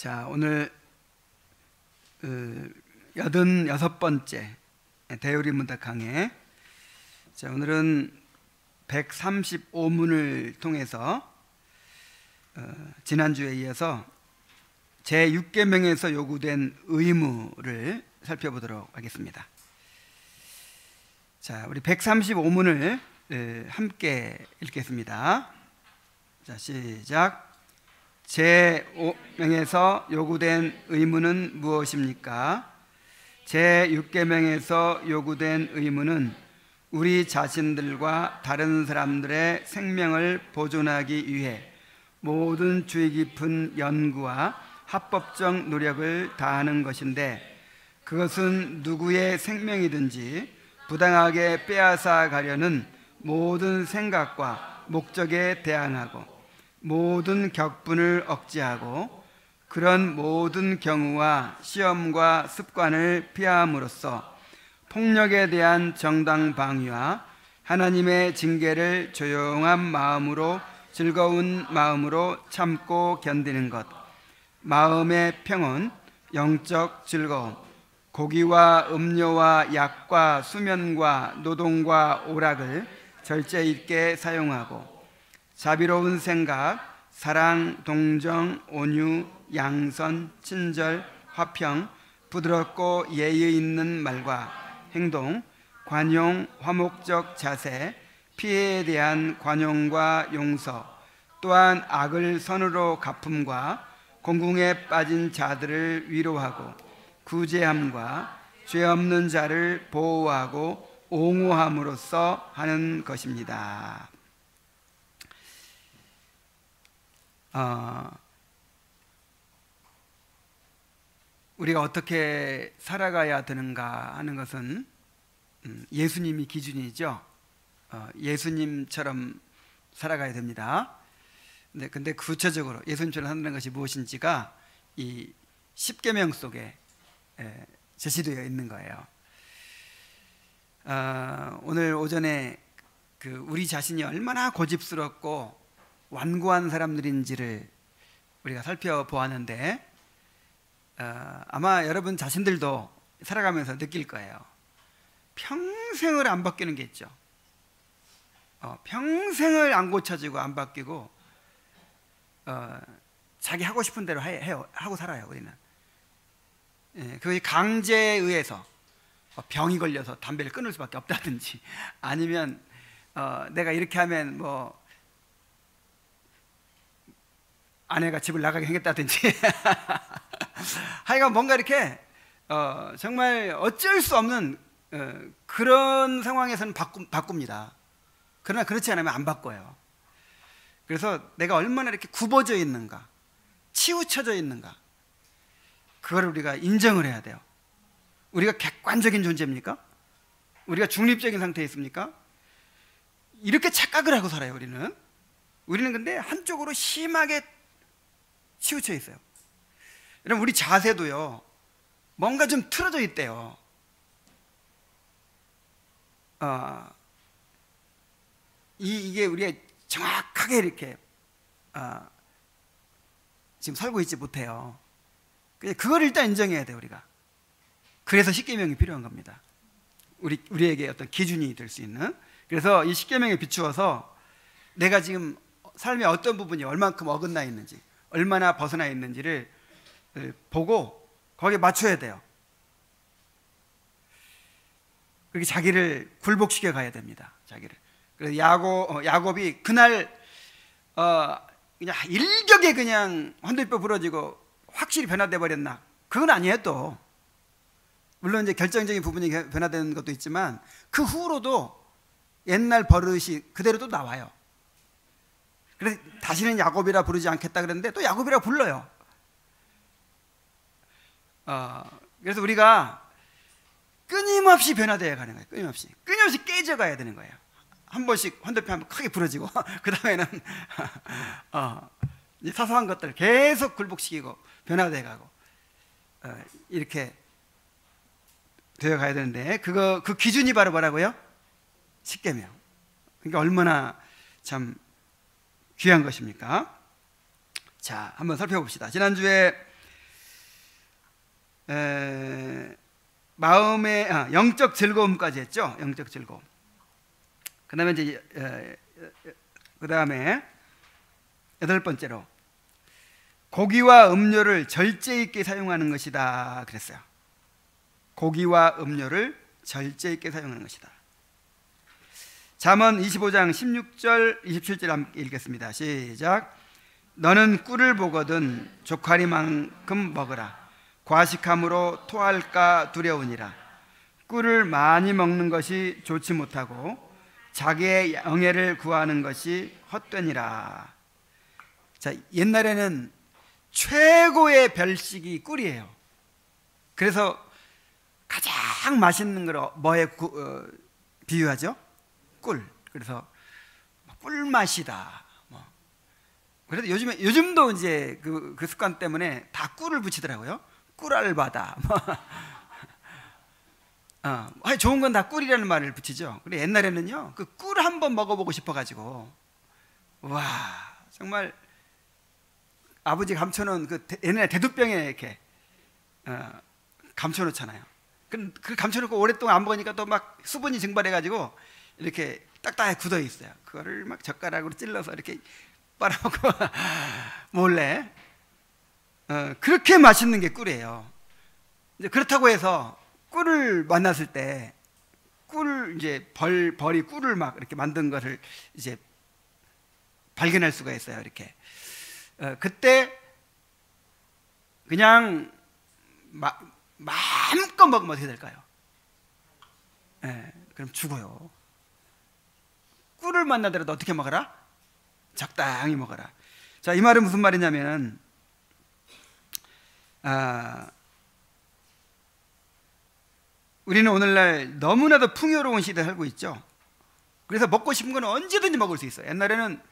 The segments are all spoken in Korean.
자, 오늘 86번째 대우리문답 강해. 자, 오늘은 135문을 통해서 지난주에 이어서 제6계명에서 요구된 의무를 살펴보도록 하겠습니다. 자, 우리 135문을 함께 읽겠습니다. 자, 시작. 제5명에서 요구된 의무는 무엇입니까? 제6계명에서 요구된 의무는 우리 자신들과 다른 사람들의 생명을 보존하기 위해 모든 주의 깊은 연구와 합법적 노력을 다하는 것인데, 그것은 누구의 생명이든지 부당하게 빼앗아 가려는 모든 생각과 목적에 대항하고 모든 격분을 억제하고 그런 모든 경우와 시험과 습관을 피함으로써 폭력에 대한 정당 방위와 하나님의 징계를 조용한 마음으로 즐거운 마음으로 참고 견디는 것, 마음의 평온, 영적 즐거움, 고기와 음료와 약과 수면과 노동과 오락을 절제 있게 사용하고 자비로운 생각, 사랑, 동정, 온유, 양선, 친절, 화평, 부드럽고 예의 있는 말과 행동, 관용, 화목적 자세, 피해에 대한 관용과 용서, 또한 악을 선으로 갚음과 공궁에 빠진 자들을 위로하고 구제함과 죄 없는 자를 보호하고 옹호함으로써 하는 것입니다. 우리가 어떻게 살아가야 되는가 하는 것은 예수님이 기준이죠. 예수님처럼 살아가야 됩니다. 근데 구체적으로 예수님처럼 산다는 것이 무엇인지가 이 10계명 속에 제시되어 있는 거예요. 오늘 오전에 우리 자신이 얼마나 고집스럽고 완고한 사람들인지를 우리가 살펴보았는데, 아마 여러분 자신들도 살아가면서 느낄 거예요. 평생을 안 바뀌는 게 있죠. 평생을 안 고쳐지고 안 바뀌고 자기 하고 싶은 대로 하고 살아요. 우리는 그것이 강제에 의해서 병이 걸려서 담배를 끊을 수밖에 없다든지, 아니면 내가 이렇게 하면 뭐 아내가 집을 나가게 생겼다든지 하여간 뭔가 이렇게 정말 어쩔 수 없는 그런 상황에서는 바꿉니다. 그러나 그렇지 않으면 안 바꿔요. 그래서 내가 얼마나 이렇게 굽어져 있는가, 치우쳐져 있는가, 그걸 우리가 인정을 해야 돼요. 우리가 객관적인 존재입니까? 우리가 중립적인 상태에 있습니까? 이렇게 착각을 하고 살아요. 우리는 근데 한쪽으로 심하게 치우쳐 있어요. 여러분, 우리 자세도요, 뭔가 좀 틀어져 있대요. 이게 우리가 정확하게 이렇게 지금 살고 있지 못해요. 그걸 일단 인정해야 돼요, 우리가. 그래서 10계명이 필요한 겁니다. 우리에게 어떤 기준이 될 수 있는. 그래서 이 10계명에 비추어서 내가 지금 삶의 어떤 부분이 얼만큼 어긋나 있는지, 얼마나 벗어나 있는지를 보고 거기에 맞춰야 돼요. 그렇게 자기를 굴복시켜 가야 됩니다. 자기를. 그래서 야곱이 그날 그냥 일격에 그냥 헌들뼈 부러지고 확실히 변화돼 버렸나? 그건 아니에요. 또 물론 이제 결정적인 부분이 변화되는 것도 있지만 그 후로도 옛날 버릇이 그대로 또 나와요. 그래서 다시는 야곱이라 부르지 않겠다 그랬는데 또 야곱이라 불러요. 그래서 우리가 끊임없이 변화되어 가는 거예요. 끊임없이 깨져가야 되는 거예요. 한 번씩 헌들표 한번 크게 부러지고 그 다음에는 사소한 것들 계속 굴복시키고 변화되어 가고 이렇게 되어 가야 되는데, 그 기준이 바로 뭐라고요? 10계명. 그러니까 얼마나 참 귀한 것입니까? 자, 한번 살펴봅시다. 지난주에 마음의 영적 즐거움까지 했죠. 영적 즐거움. 그다음에 이제 그다음에 여덟 번째로 고기와 음료를 절제 있게 사용하는 것이다 그랬어요. 고기와 음료를 절제 있게 사용하는 것이다. 잠언 25장 16절 27절 함께 읽겠습니다. 시작. 너는 꿀을 보거든 조카리만큼 먹으라. 과식함으로 토할까 두려우니라. 꿀을 많이 먹는 것이 좋지 못하고 자기의 영예를 구하는 것이 헛되니라. 자, 옛날에는 최고의 별식이 꿀이에요. 그래서 가장 맛있는 걸 뭐에 비유하죠? 꿀. 그래서 꿀맛이다. 그래도 요즘도 이제 그 습관 때문에 다 꿀을 붙이더라고요. 꿀알바다. 좋은 건 다 꿀이라는 말을 붙이죠. 그래 옛날에는요, 그 꿀 한번 먹어보고 싶어가지고, 와 정말 아버지 감춰놓은 그 옛날에 대두병에 이렇게 감춰놓잖아요. 그 감춰놓고 오랫동안 안 먹으니까 또 막 수분이 증발해가지고 이렇게 딱딱하게 굳어 있어요. 그거를 막 젓가락으로 찔러서 이렇게 빨아먹고 몰래. 그렇게 맛있는 게 꿀이에요. 이제 그렇다고 해서 꿀을 만났을 때 꿀 이제 벌이 꿀을 막 이렇게 만든 것을 이제 발견할 수가 있어요. 이렇게 그때 그냥 마음껏 먹으면 어떻게 될까요? 그럼 죽어요. 꿀을 만나더라도 어떻게 먹어라? 적당히 먹어라. 자, 이 말은 무슨 말이냐면 우리는 오늘날 너무나도 풍요로운 시대에 살고 있죠. 그래서 먹고 싶은 거는 언제든지 먹을 수 있어요. 옛날에는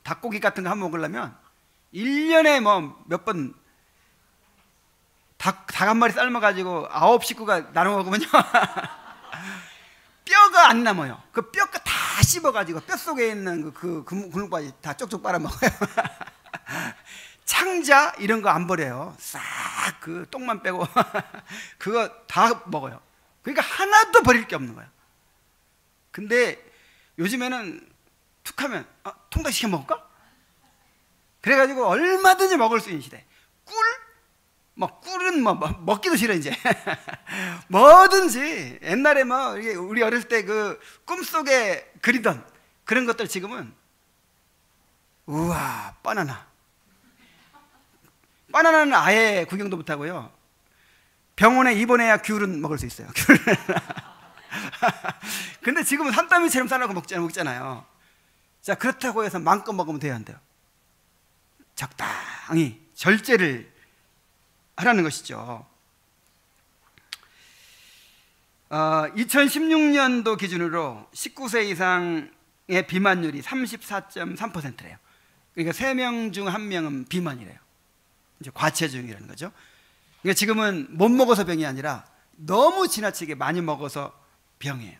닭고기 같은 거 한번 먹으려면 1년에 뭐 몇 번 닭 한 마리 삶아가지고 9식구가 나눠 먹으면요 뼈가 안 남아요. 그 뼈가 다 씹어가지고 뼛속에 있는 그 근육까지 다 쪽쪽 빨아먹어요. 창자 이런 거 안 버려요. 싹 그 똥만 빼고 그거 다 먹어요. 그러니까 하나도 버릴 게 없는 거예요. 근데 요즘에는 툭 하면 통닭 시켜 먹을까? 그래가지고 얼마든지 먹을 수 있는 시대. 꿀은 먹기도 싫어 이제. 뭐든지 옛날에 우리 어렸을 때 그 꿈속에 그리던 그런 것들 지금은 우와 바나나는 아예 구경도 못하고요. 병원에 입원해야 귤은 먹을 수 있어요. 귤. 근데 지금은 산더미처럼 싸놓고 먹잖아요. 자, 그렇다고 해서 마음껏 먹으면 돼요, 안 돼요? 적당히 절제를 하라는 것이죠. 2016년도 기준으로 19세 이상의 비만율이 34.3%래요. 그러니까 3명 중 1명은 비만이래요. 이제 과체중이라는 거죠. 그러니까 지금은 못 먹어서 병이 아니라 너무 지나치게 많이 먹어서 병이에요.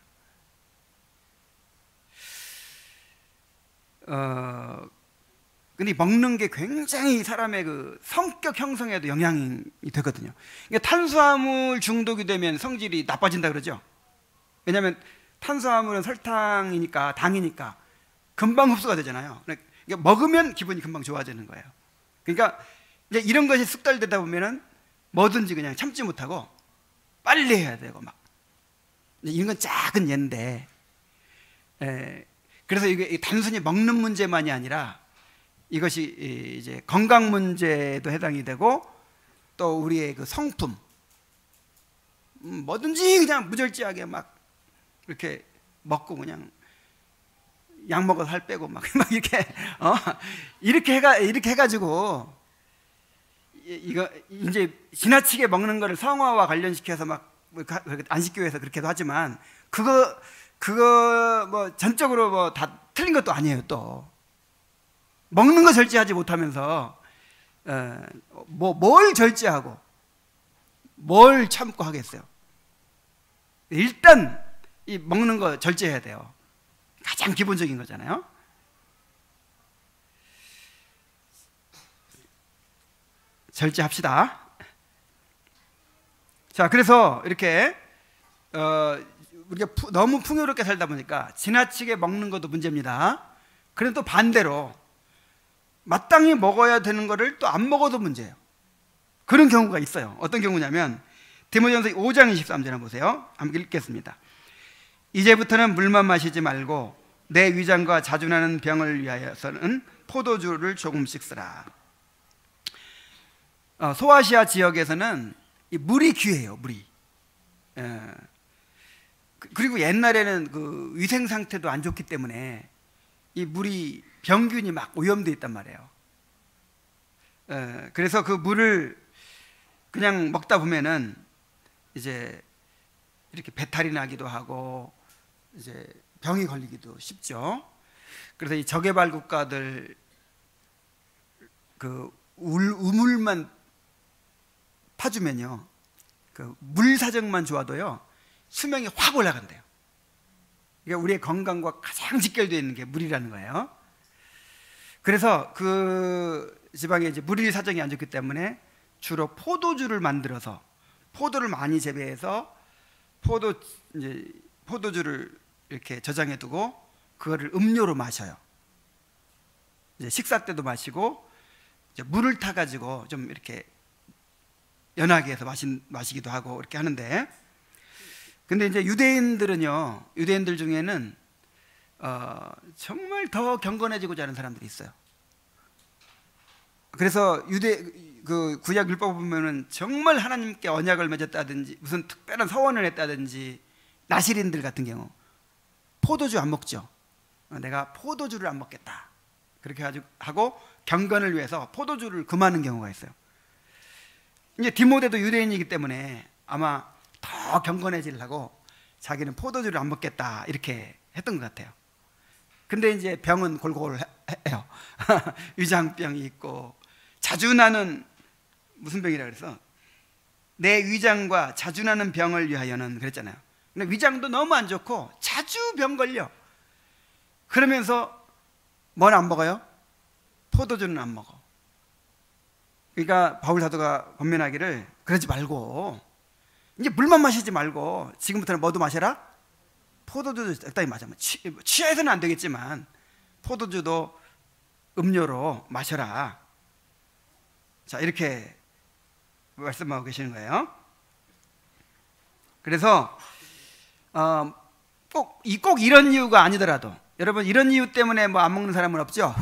근데 먹는 게 굉장히 사람의 그 성격 형성에도 영향이 되거든요. 그러니까 탄수화물 중독이 되면 성질이 나빠진다 그러죠. 왜냐하면 탄수화물은 설탕이니까, 당이니까 금방 흡수가 되잖아요. 그러니까 먹으면 기분이 금방 좋아지는 거예요. 그러니까 이제 이런 것이 숙달되다 보면은 뭐든지 그냥 참지 못하고 빨리 해야 되고 막 이런 건 작은 예인데, 그래서 이게 단순히 먹는 문제만이 아니라 이것이 이제 건강 문제도 해당이 되고 또 우리의 그 성품, 뭐든지 그냥 무절제하게 막 이렇게 먹고 그냥 약 먹어서 살 빼고 막 이렇게 해가지고 이거 이제 지나치게 먹는 거를 성화와 관련시켜서 막 안식교에서 그렇게도 하지만 그거 뭐 전적으로 뭐 다 틀린 것도 아니에요. 또 먹는 거 절제하지 못하면서 뭘 절제하고 뭘 참고 하겠어요. 일단 이 먹는 거 절제해야 돼요. 가장 기본적인 거잖아요. 절제합시다. 자, 그래서 이렇게 우리가 너무 풍요롭게 살다 보니까 지나치게 먹는 것도 문제입니다. 그런데 또 반대로 마땅히 먹어야 되는 거를 또 안 먹어도 문제예요. 그런 경우가 있어요. 어떤 경우냐면 디모데전서 5장 23절에 보세요. 한번 읽겠습니다. 이제부터는 물만 마시지 말고 내 위장과 자주나는 병을 위하여서는 포도주를 조금씩 쓰라. 소아시아 지역에서는 이 물이 귀해요. 물이. 그리고 옛날에는 그 위생 상태도 안 좋기 때문에 이 물이 병균이 막 오염되어 있단 말이에요. 그래서 그 물을 그냥 먹다 보면은 이제 이렇게 배탈이 나기도 하고 이제 병이 걸리기도 쉽죠. 그래서 이 저개발 국가들 그 우물만 파주면요, 그 물 사정만 좋아도요 수명이 확 올라간대요. 그러니까 우리의 건강과 가장 직결되어 있는 게 물이라는 거예요. 그래서 그 지방에 이제 물 사정이 안 좋기 때문에 주로 포도주를 만들어서 포도를 많이 재배해서 포도주를 이렇게 저장해 두고 그거를 음료로 마셔요. 이제 식사 때도 마시고 이제 물을 타 가지고 좀 이렇게 연하게 해서 마시기도 하고 이렇게 하는데, 근데 이제 유대인들 중에는 정말 더 경건해지고자 하는 사람들이 있어요. 그래서 그 구약 율법 보면은 정말 하나님께 언약을 맺었다든지 무슨 특별한 서원을 했다든지, 나실인들 같은 경우 포도주 안 먹죠. 내가 포도주를 안 먹겠다 그렇게 하고 경건을 위해서 포도주를 금하는 경우가 있어요. 이제 디모데도 유대인이기 때문에 아마 더 경건해지려고 자기는 포도주를 안 먹겠다 이렇게 했던 것 같아요. 근데 이제 병은 골골 해요. 위장병이 있고 자주 나는 무슨 병이라 그래서 내 위장과 자주 나는 병을 위하여는 그랬잖아요. 근데 위장도 너무 안 좋고 자주 병 걸려. 그러면서 뭘 안 먹어요? 포도주는 안 먹어. 그러니까 바울 사도가 권면하기를 그러지 말고 이제 물만 마시지 말고 지금부터는 뭐도 마셔라? 포도주도 적당히 마셔. 취해서는 안 되겠지만 포도주도 음료로 마셔라. 자, 이렇게 말씀하고 계시는 거예요. 그래서 꼭 이런 이유가 아니더라도, 여러분 이런 이유 때문에 뭐 안 먹는 사람은 없죠?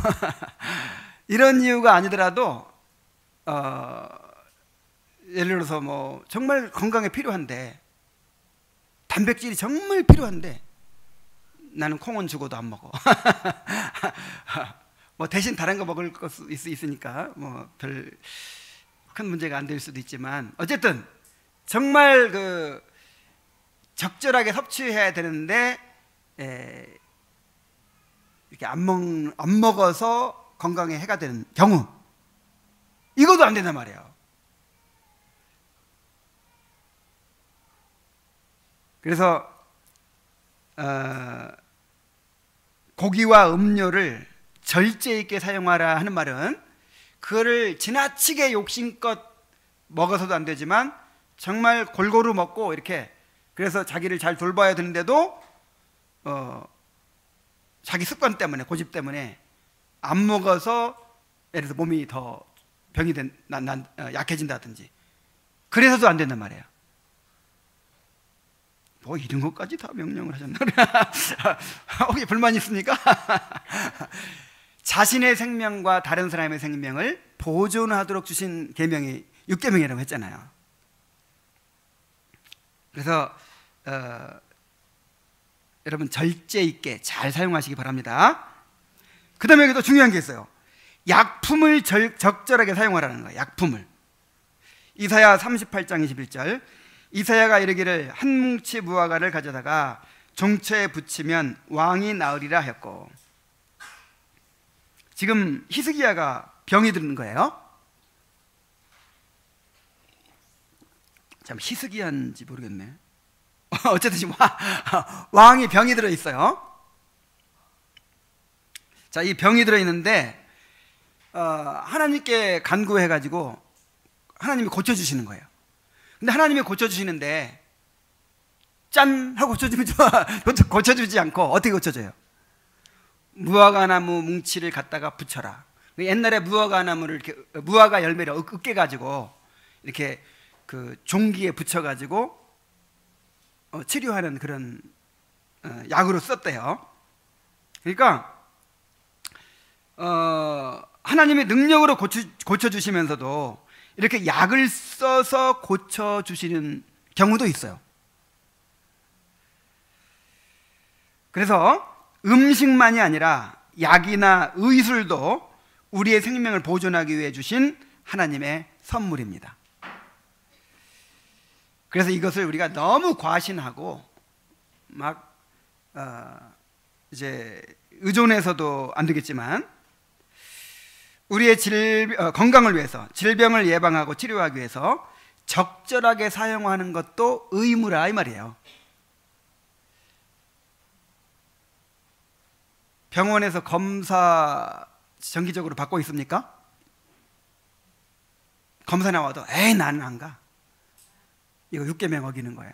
이런 이유가 아니더라도 예를 들어서 뭐 정말 건강에 필요한데, 단백질이 정말 필요한데 나는 콩은 죽어도 안 먹어. 뭐 대신 다른 거 먹을 수 있으니까 뭐 별 큰 문제가 안 될 수도 있지만, 어쨌든 정말 그 적절하게 섭취해야 되는데 이렇게 안 먹어서 건강에 해가 되는 경우, 이것도 안 된단 말이에요. 그래서 고기와 음료를 절제 있게 사용하라 하는 말은 그거를 지나치게 욕심껏 먹어서도 안 되지만 정말 골고루 먹고 이렇게, 그래서 자기를 잘 돌봐야 되는데도 자기 습관 때문에, 고집 때문에 안 먹어서 예를 들어서 몸이 더 병이 약해진다든지 그래서도 안 된단 말이에요. 뭐 이런 것까지 다 명령을 하셨나? 혹시 불만 있습니까? 자신의 생명과 다른 사람의 생명을 보존하도록 주신 계명이 6계명이라고 했잖아요. 그래서 여러분 절제 있게 잘 사용하시기 바랍니다. 그 다음에 여기도 중요한 게 있어요. 약품을 적절하게 사용하라는 거예요. 약품을. 이사야 38장 21절, 이사야가 이르기를 한 뭉치 무화과를 가져다가 종처에 붙이면 왕이 나으리라 하였고, 지금 히스기야가 병이 드는 거예요. 참 히스기야인지 모르겠네. 어쨌든 지금 왕이 병이 들어 있어요. 자, 이 병이 들어 있는데 하나님께 간구해 가지고 하나님이 고쳐 주시는 거예요. 근데 하나님이 고쳐주시는데 짠 하고 고쳐주면 고쳐주지 않고 어떻게 고쳐줘요? 무화과나무 뭉치를 갖다가 붙여라. 옛날에 무화과나무를 이렇게 무화과 열매를 으깨 가지고 이렇게 그 종기에 붙여 가지고 치료하는 그런 약으로 썼대요. 그러니까 하나님의 능력으로 고쳐주시면서도 이렇게 약을 써서 고쳐주시는 경우도 있어요. 그래서 음식만이 아니라 약이나 의술도 우리의 생명을 보존하기 위해 주신 하나님의 선물입니다. 그래서 이것을 우리가 너무 과신하고 막 이제 의존해서도 안 되겠지만 우리의 건강을 위해서, 질병을 예방하고 치료하기 위해서 적절하게 사용하는 것도 의무라 이 말이에요. 병원에서 검사 정기적으로 받고 있습니까? 검사 나와도 에이 나는 안 가. 이거 육계명 어기는 거야.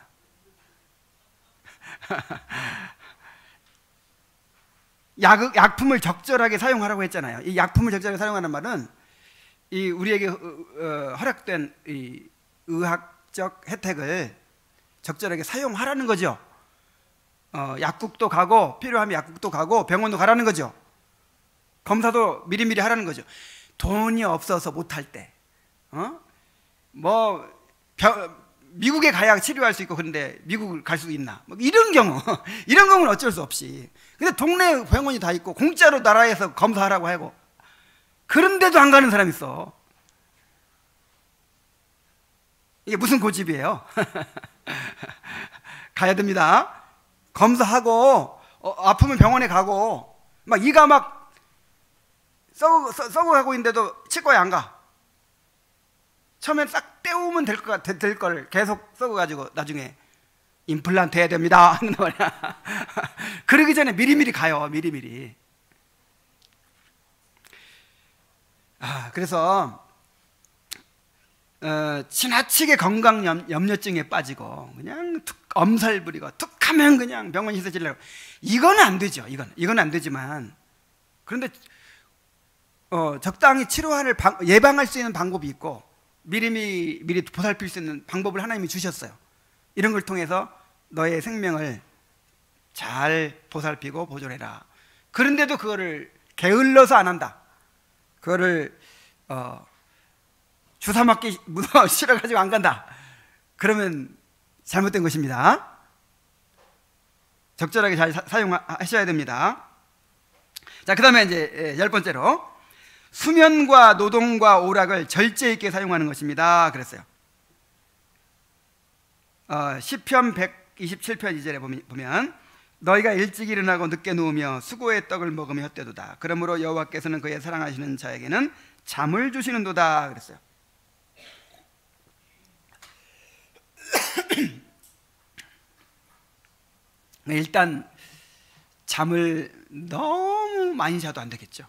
약품을 적절하게 사용하라고 했잖아요. 이 약품을 적절하게 사용하는 말은 이 우리에게 허락된 이 의학적 혜택을 적절하게 사용하라는 거죠. 약국도 가고 필요하면 약국도 가고 병원도 가라는 거죠. 검사도 미리미리 하라는 거죠. 돈이 없어서 못할 때, 미국에 가야 치료할 수 있고 그런데 미국을 갈 수 있나? 뭐 이런 경우는 어쩔 수 없이. 근데 동네 병원이 다 있고 공짜로 나라에서 검사하라고 하고 그런데도 안 가는 사람이 있어. 이게 무슨 고집이에요? 가야 됩니다. 검사하고 아프면 병원에 가고 막 이가 막 썩어가고 있는데도 치과에 안 가. 처음엔 싹 떼우면 될 걸 계속 썩어가지고 나중에 임플란트 해야 됩니다 하는 말이야. 그러기 전에 미리미리 가요. 미리미리. 그래서 지나치게 건강 염려증에 빠지고 그냥 엄살 부리고 툭하면 그냥 병원 시설질려고 이건 안 되죠. 이건 안 되지만 그런데 적당히 치료를 예방할 수 있는 방법이 있고 미리 보살필 수 있는 방법을 하나님이 주셨어요. 이런 걸 통해서 너의 생명을 잘 보살피고 보존해라. 그런데도 그거를 게을러서 안 한다. 그거를 주사 맞기 싫어가지고 안 간다. 그러면 잘못된 것입니다. 적절하게 잘 사용하셔야 됩니다. 자, 그 다음에 이제 10번째로 수면과 노동과 오락을 절제 있게 사용하는 것입니다. 그랬어요. 시편 127편 2절에 보면 너희가 일찍 일어나고 늦게 누우며 수고의 떡을 먹으며 헛되도다. 그러므로 여호와께서는 그의 사랑하시는 자에게는 잠을 주시는도다. 그랬어요. 일단 잠을 너무 많이 자도 안 되겠죠.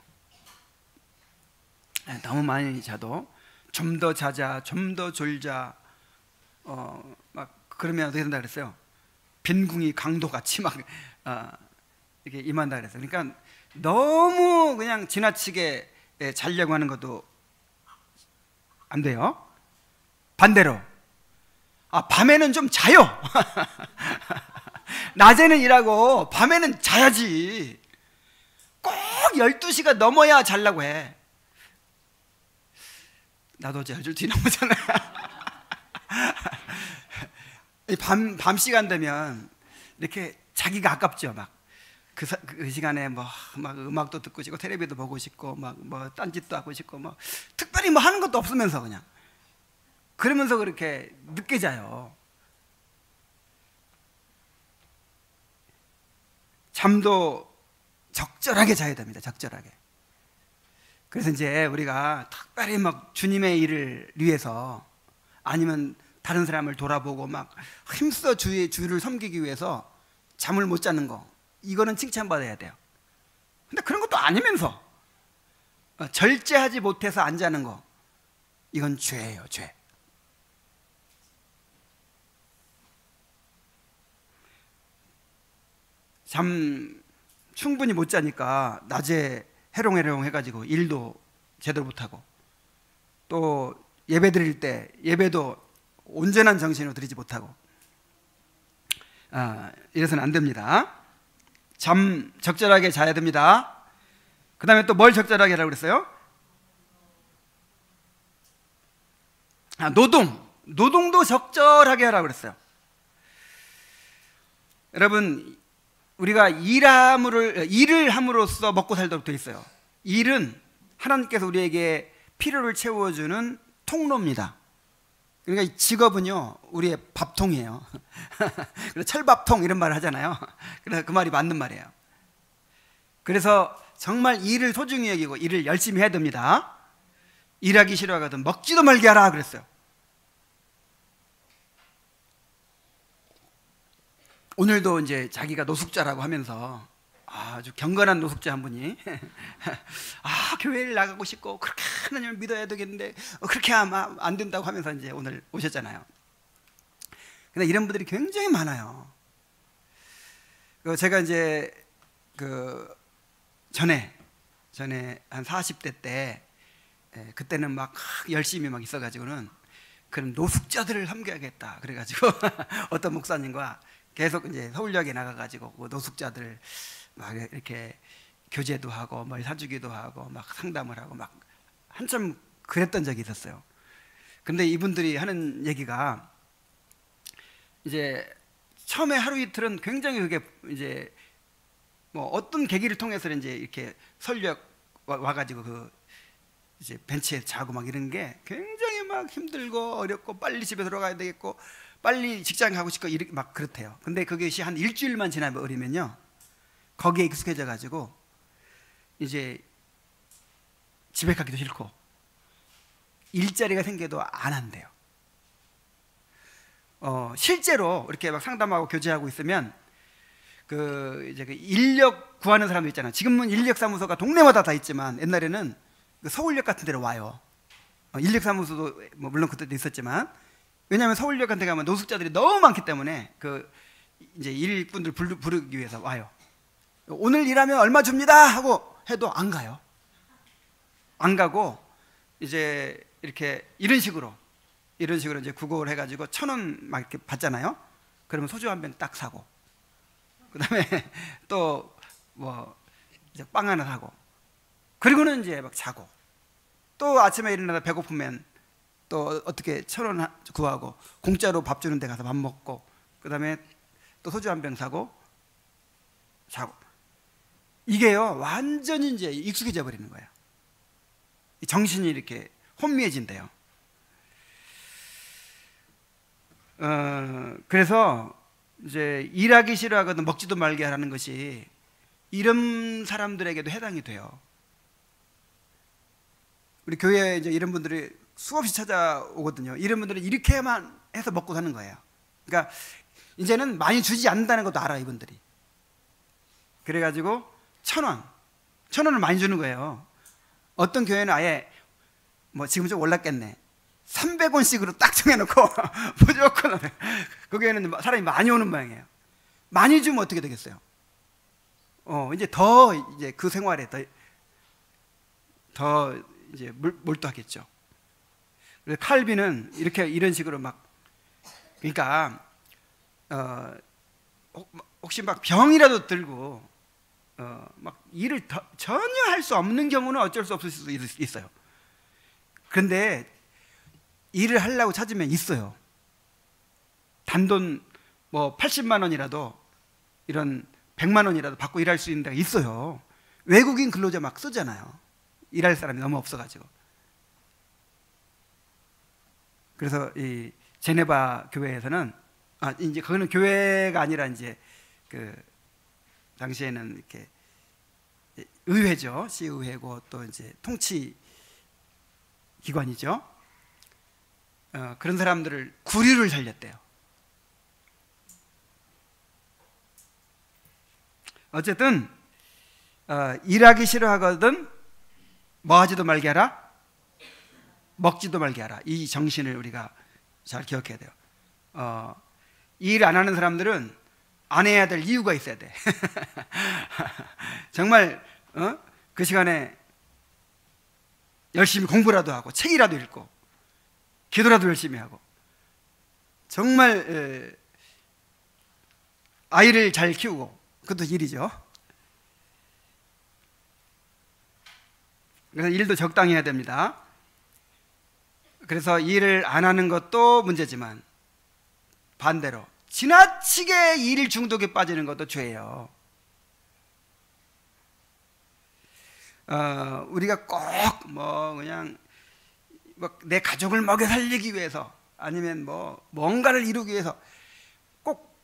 너무 많이 자도 좀 더 자자, 좀 더 졸자, 막 그러면 어떻게 된다 그랬어요? 빈궁이 강도같이 막 이렇게 임한다 그랬어요. 그러니까 너무 그냥 지나치게 자려고 하는 것도 안 돼요. 반대로 밤에는 좀 자요. 낮에는 일하고 밤에는 자야지. 꼭 12시가 넘어야 자려고 해. 나도 어제 12시 넘었잖아. 밤 시간 되면 이렇게 자기가 아깝죠. 막 그 시간에 막 음악도 듣고 싶고 텔레비도 보고 싶고 막 딴짓도 하고 싶고 뭐 특별히 뭐 하는 것도 없으면서 그냥 그러면서 그렇게 늦게 자요. 잠도 적절하게 자야 됩니다. 적절하게. 그래서 이제 우리가 특별히 막 주님의 일을 위해서 아니면 다른 사람을 돌아보고 막 힘써 주를 섬기기 위해서 잠을 못 자는 거, 이거는 칭찬받아야 돼요. 근데 그런 것도 아니면서 절제하지 못해서 안 자는 거, 이건 죄예요. 죄. 잠 충분히 못 자니까 낮에 해롱해롱 해가지고 일도 제대로 못하고, 또 예배 드릴 때 예배도 온전한 정신으로 드리지 못하고, 이래서는 안 됩니다. 잠 적절하게 자야 됩니다. 그 다음에 또 뭘 적절하게 하라고 그랬어요? 노동도 적절하게 하라고 그랬어요. 여러분, 우리가 일을 함으로써 먹고 살도록 되어 있어요. 일은 하나님께서 우리에게 필요를 채워주는 통로입니다. 그러니까 이 직업은요, 우리의 밥통이에요. 그래서 철밥통 이런 말을 하잖아요. 그래서 그 말이 맞는 말이에요. 그래서 정말 일을 소중히 여기고 일을 열심히 해야 됩니다. 일하기 싫어하거든 먹지도 말게 하라 그랬어요. 오늘도 이제 자기가 노숙자라고 하면서 아주 경건한 노숙자 한 분이 교회를 나가고 싶고 그렇게 하나님을 믿어야 되겠는데 그렇게 하면 안 된다고 하면서 이제 오늘 오셨잖아요. 근데 이런 분들이 굉장히 많아요. 제가 이제 전에 한 40대 때, 그때는 막 열심히 막 있어가지고는 그런 노숙자들을 섬겨야겠다 그래가지고 어떤 목사님과 계속 이제 서울역에 나가가지고 그 노숙자들 막 이렇게 교제도 하고 뭘 사주기도 하고 막 상담을 하고 막 한참 그랬던 적이 있었어요. 근데 이분들이 하는 얘기가 이제 처음에 하루 이틀은 굉장히 그게 이제 뭐 어떤 계기를 통해서 이제 이렇게 서울역 와가지고 이제 벤치에 자고 막 이런 게 굉장히 막 힘들고 어렵고 빨리 집에 들어가야 되겠고 빨리 직장 가고 싶고 이렇게 막 그렇대요. 근데 그것이 한 일주일만 지나버리면요, 거기에 익숙해져 가지고 이제 집에 가기도 싫고 일자리가 생겨도 안 한대요. 실제로 이렇게 막 상담하고 교제하고 있으면 이제 인력 구하는 사람도 있잖아요. 지금은 인력사무소가 동네마다 다 있지만 옛날에는 서울역 같은 데로 와요. 인력사무소도 뭐 물론 그때도 있었지만, 왜냐하면 서울역 같은 데 가면 노숙자들이 너무 많기 때문에 이제 일꾼들 부르기 위해서 와요. 오늘 일하면 얼마 줍니다 하고 해도 안 가요. 안 가고 이제 이렇게 이런 식으로 이제 구걸 해가지고 1,000원 막 이렇게 받잖아요. 그러면 소주 한 병 딱 사고, 그 다음에 또 뭐 이제 빵 하나 사고, 그리고는 이제 막 자고, 또 아침에 일어나서 배고프면 또 어떻게 1,000원 구하고 공짜로 밥 주는 데 가서 밥 먹고, 그 다음에 또 소주 한 병 사고 자고. 이게요 완전히 이제 익숙해져 버리는 거예요. 정신이 이렇게 혼미해진대요. 그래서 이제 일하기 싫어하거든 먹지도 말게 하라는 것이 이런 사람들에게도 해당이 돼요. 우리 교회에 이제 이런 분들이 수없이 찾아오거든요. 이런 분들은 이렇게만 해서 먹고 사는 거예요. 그러니까 이제는 많이 주지 않는다는 것도 알아요, 이분들이. 그래가지고 1,000원을 많이 주는 거예요. 어떤 교회는 아예 뭐 지금 좀 올랐겠네, 300원씩으로 딱 정해놓고 무조건 그 교회는 사람이 많이 오는 모양이에요. 많이 주면 어떻게 되겠어요? 이제 더 이제 그 생활에 더 이제 몰두하겠죠. 그래서 칼빈은 이런 식으로 막, 그러니까 혹시 막 병이라도 들고 막 일을 전혀 할 수 없는 경우는 어쩔 수 없을 수도 있어요. 그런데 일을 하려고 찾으면 있어요. 단돈 뭐 80만 원이라도 이런 100만 원이라도 받고 일할 수 있는 데가 있어요. 외국인 근로자 막 쓰잖아요. 일할 사람이 너무 없어가지고. 그래서 이 제네바 교회에서는 이제 그거는 교회가 아니라 이제 당시에는 이렇게 의회죠. 시의회고 또 이제 통치 기관이죠. 그런 사람들을 구류를 살렸대요. 어쨌든 일하기 싫어하거든 뭐 하지도 말게 하라, 먹지도 말게 하라. 이 정신을 우리가 잘 기억해야 돼요. 일 안 하는 사람들은 안 해야 될 이유가 있어야 돼. 정말 그 시간에 열심히 공부라도 하고 책이라도 읽고 기도라도 열심히 하고 정말 아이를 잘 키우고 그것도 일이죠. 그래서 일도 적당히 해야 됩니다. 그래서 일을 안 하는 것도 문제지만 반대로 지나치게 일 중독에 빠지는 것도 죄예요. 우리가 꼭 뭐 그냥 내 가족을 먹여 살리기 위해서 아니면 뭐 뭔가를 이루기 위해서 꼭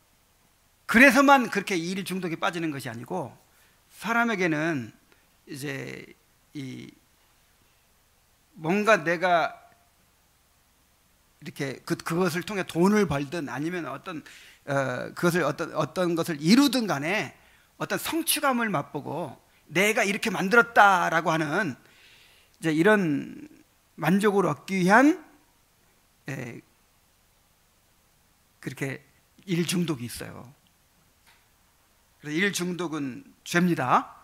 그래서만 그렇게 일 중독에 빠지는 것이 아니고 사람에게는 이제 이 뭔가 내가 이렇게 그것을 통해 돈을 벌든 아니면 그것을 어떤 것을 이루든 간에 어떤 성취감을 맛보고 내가 이렇게 만들었다라고 하는 이제 이런 만족을 얻기 위한 그렇게 일 중독이 있어요. 그래서 일 중독은 죄입니다.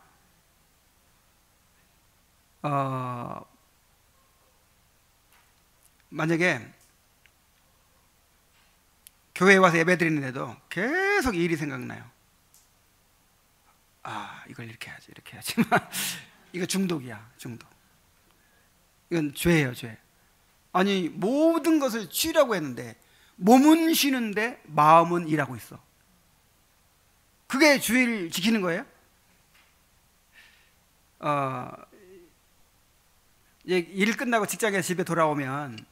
만약에 교회에 와서 예배 드리는데도 계속 일이 생각나요. 이걸 이렇게 해야지, 이렇게 해야지. 이거 중독이야, 중독. 이건 죄예요, 죄. 아니, 모든 것을 쉬라고 했는데 몸은 쉬는데 마음은 일하고 있어. 그게 주의를 지키는 거예요? 일 끝나고 직장에서 집에 돌아오면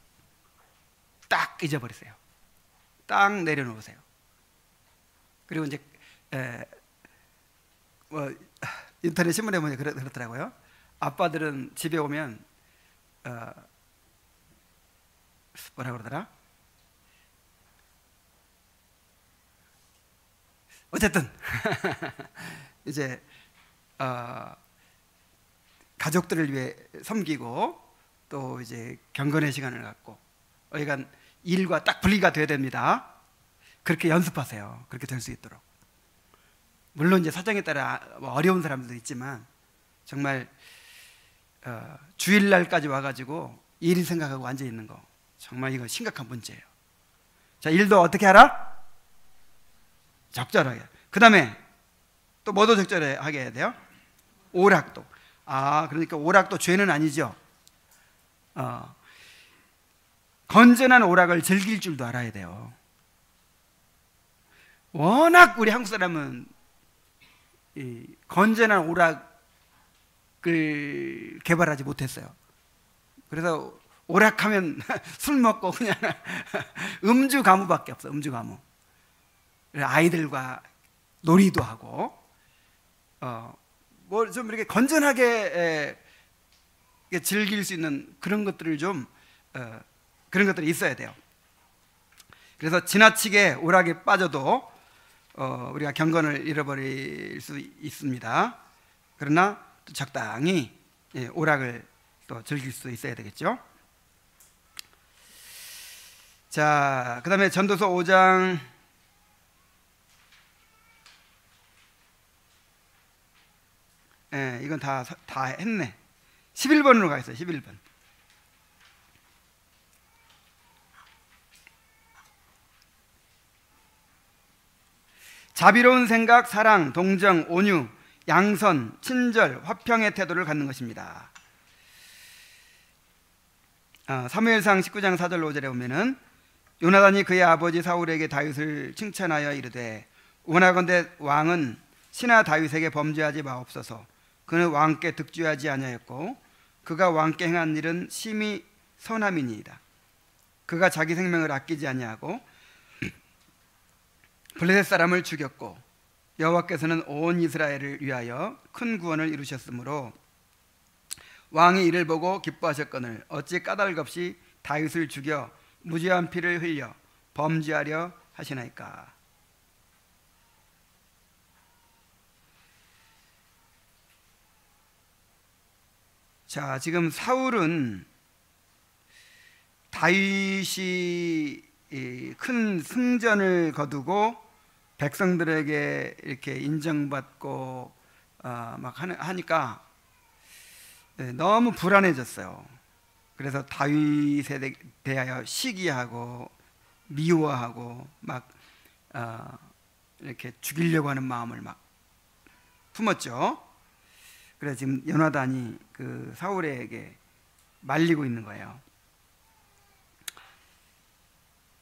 딱 잊어버리세요. 딱 내려놓으세요. 그리고 이제 인터넷 신문에 보면 그렇더라고요. 아빠들은 집에 오면 뭐라 그러더라? 어쨌든 이제 가족들을 위해 섬기고 또 이제 경건의 시간을 갖고 어이간 일과 딱 분리가 돼야 됩니다. 그렇게 연습하세요. 그렇게 될 수 있도록. 물론 이제 사정에 따라 어려운 사람들도 있지만 정말 주일날까지 와가지고 일 생각하고 앉아 있는 거 정말 이거 심각한 문제예요. 자, 일도 어떻게 하라? 적절하게. 그 다음에 또 뭐도 적절하게 해야 돼요? 오락도. 그러니까 오락도 죄는 아니죠. 건전한 오락을 즐길 줄도 알아야 돼요. 워낙 우리 한국 사람은 이 건전한 오락을 개발하지 못했어요. 그래서 오락하면 술 먹고 그냥 음주 가무밖에 없어. 음주 가무. 아이들과 놀이도 하고 뭐 좀 이렇게 건전하게 즐길 수 있는 그런 것들을 좀 그런 것들이 있어야 돼요. 그래서 지나치게 오락에 빠져도 우리가 경건을 잃어버릴 수 있습니다. 그러나 또 적당히 오락을 또 즐길 수 있어야 되겠죠. 자, 그 다음에 전도서 5장 이건 다 했네. 11번으로 가겠어요. 11번. 자비로운 생각, 사랑, 동정, 온유, 양선, 친절, 화평의 태도를 갖는 것입니다. 사무엘상 19장 4절 5절에 보면은 요나단이 그의 아버지 사울에게 다윗을 칭찬하여 이르되 원하건대 왕은 신하 다윗에게 범죄하지 마옵소서. 그는 왕께 득죄하지 아니하였고 그가 왕께 행한 일은 심히 선함이니이다. 그가 자기 생명을 아끼지 아니하고 블레셋 사람을 죽였고 여호와께서는 온 이스라엘을 위하여 큰 구원을 이루셨으므로 왕이 이를 보고 기뻐하셨거늘 어찌 까닭 없이 다윗을 죽여 무죄한 피를 흘려 범죄하려 하시나이까. 자, 지금 사울은 다윗이 큰 승전을 거두고 백성들에게 이렇게 인정받고 막 하니까 너무 불안해졌어요. 그래서 다윗에 대하여 시기하고 미워하고 막 이렇게 죽이려고 하는 마음을 막 품었죠. 그래서 지금 요나단이 그 사울에게 말리고 있는 거예요.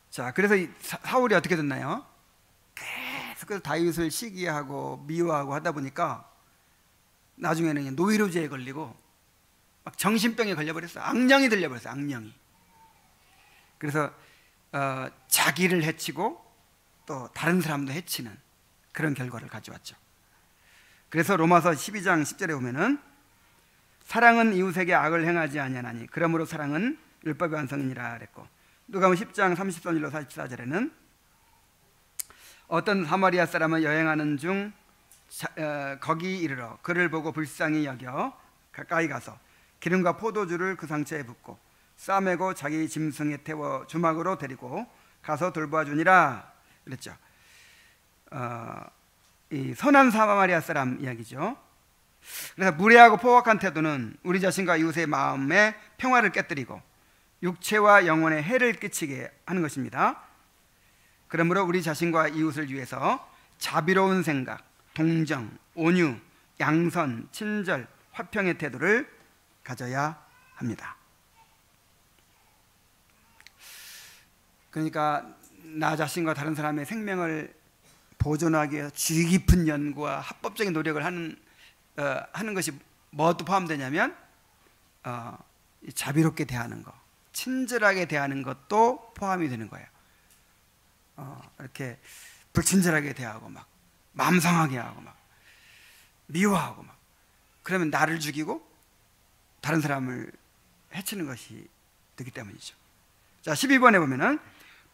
자, 그래서 사울이 어떻게 됐나요? 계속해서 다윗을 시기하고 미워하고 하다 보니까 나중에는 노이로제에 걸리고 막 정신병에 걸려버렸어요. 악령이 들려버렸어요. 악령이. 그래서 자기를 해치고 또 다른 사람도 해치는 그런 결과를 가져왔죠. 그래서 로마서 12장 10절에 보면은 사랑은 이웃에게 악을 행하지 아니하나니 그러므로 사랑은 율법의 완성이니라 그랬고, 누가복음 10장 33절로 44절에는 어떤 사마리아 사람은 여행하는 중 거기 이르러 그를 보고 불쌍히 여겨 가까이 가서 기름과 포도주를 그 상처에 붓고 싸매고 자기 짐승에 태워 주막으로 데리고 가서 돌보아 주니라 그랬죠. 이 선한 사마리아 사람 이야기죠. 그래서 무례하고 포악한 태도는 우리 자신과 이웃의 마음에 평화를 깨뜨리고 육체와 영혼에 해를 끼치게 하는 것입니다. 그러므로 우리 자신과 이웃을 위해서 자비로운 생각, 동정, 온유, 양선, 친절, 화평의 태도를 가져야 합니다. 그러니까 나 자신과 다른 사람의 생명을 보존하기 위해서 주의 깊은 연구와 합법적인 노력을 하는 것이 뭐도 포함되냐면 자비롭게 대하는 것, 친절하게 대하는 것도 포함이 되는 거예요. 이렇게 불친절하게 대하고 막 마음 상하게 하고 막 미워하고 막 그러면 나를 죽이고 다른 사람을 해치는 것이 되기 때문이죠. 자, 12번에 보면은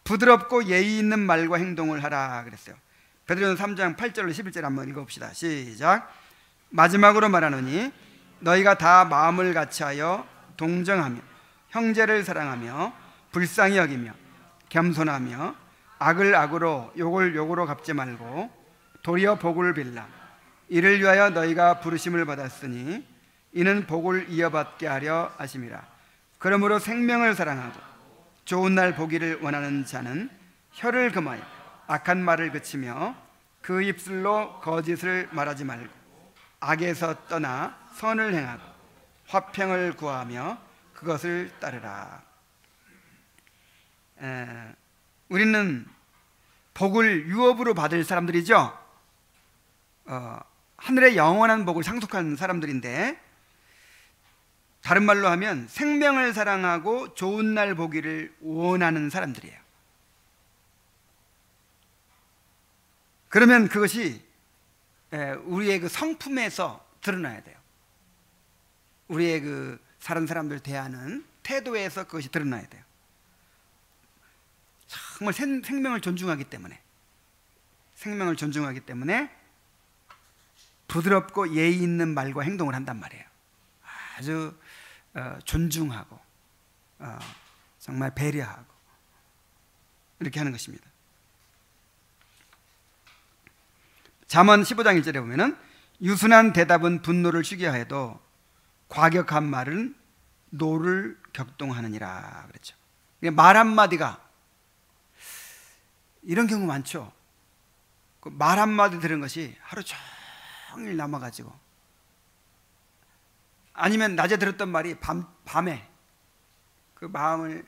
부드럽고 예의 있는 말과 행동을 하라 그랬어요. 베드로전 3장 8절로 11절 한번 읽어봅시다. 시작. 마지막으로 말하노니 너희가 다 마음을 같이하여 동정하며 형제를 사랑하며 불쌍히 여기며 겸손하며 악을 악으로 욕을 욕으로 갚지 말고 도리어 복을 빌라. 이를 위하여 너희가 부르심을 받았으니 이는 복을 이어받게 하려 하심이라. 그러므로 생명을 사랑하고 좋은 날 보기를 원하는 자는 혀를 금하여 악한 말을 그치며 그 입술로 거짓을 말하지 말고 악에서 떠나 선을 행하고 화평을 구하며 그것을 따르라. 우리는 복을 유업으로 받을 사람들이죠. 하늘의 영원한 복을 상속한 사람들인데, 다른 말로 하면 생명을 사랑하고 좋은 날 보기를 원하는 사람들이에요. 그러면 그것이 우리의 그 성품에서 드러나야 돼요. 우리의 그 다른 사람들 대하는 태도에서 그것이 드러나야 돼요. 정말 생명을 존중하기 때문에 부드럽고 예의 있는 말과 행동을 한단 말이에요. 아주 존중하고 정말 배려하고 이렇게 하는 것입니다. 잠언 15장 1절에 보면은 유순한 대답은 분노를 쉬게 하여도 과격한 말은 노를 격동하느니라 그랬죠. 말 한마디가, 이런 경우 많죠. 말 한마디 들은 것이 하루 종일 남아가지고, 아니면 낮에 들었던 말이 밤에 그 마음을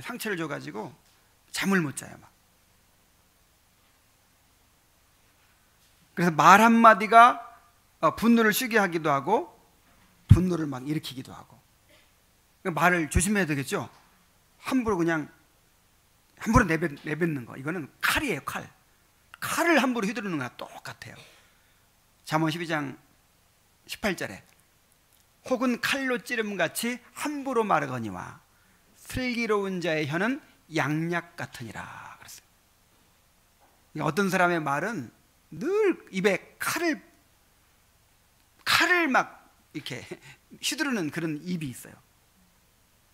상처를 줘가지고 잠을 못 자요 막. 그래서 말 한마디가 분노를 쉬게 하기도 하고 분노를 막 일으키기도 하고, 말을 조심해야 되겠죠. 함부로 내뱉는 거, 이거는 칼이에요. 칼을 함부로 휘두르는 거랑 똑같아요. 잠언 12장 18절에 혹은 칼로 찌름같이 함부로 말하거니와 슬기로운 자의 혀는 양약 같으니라 그랬어요. 어떤 사람의 말은 늘 입에 칼을 막 이렇게 휘두르는 그런 입이 있어요.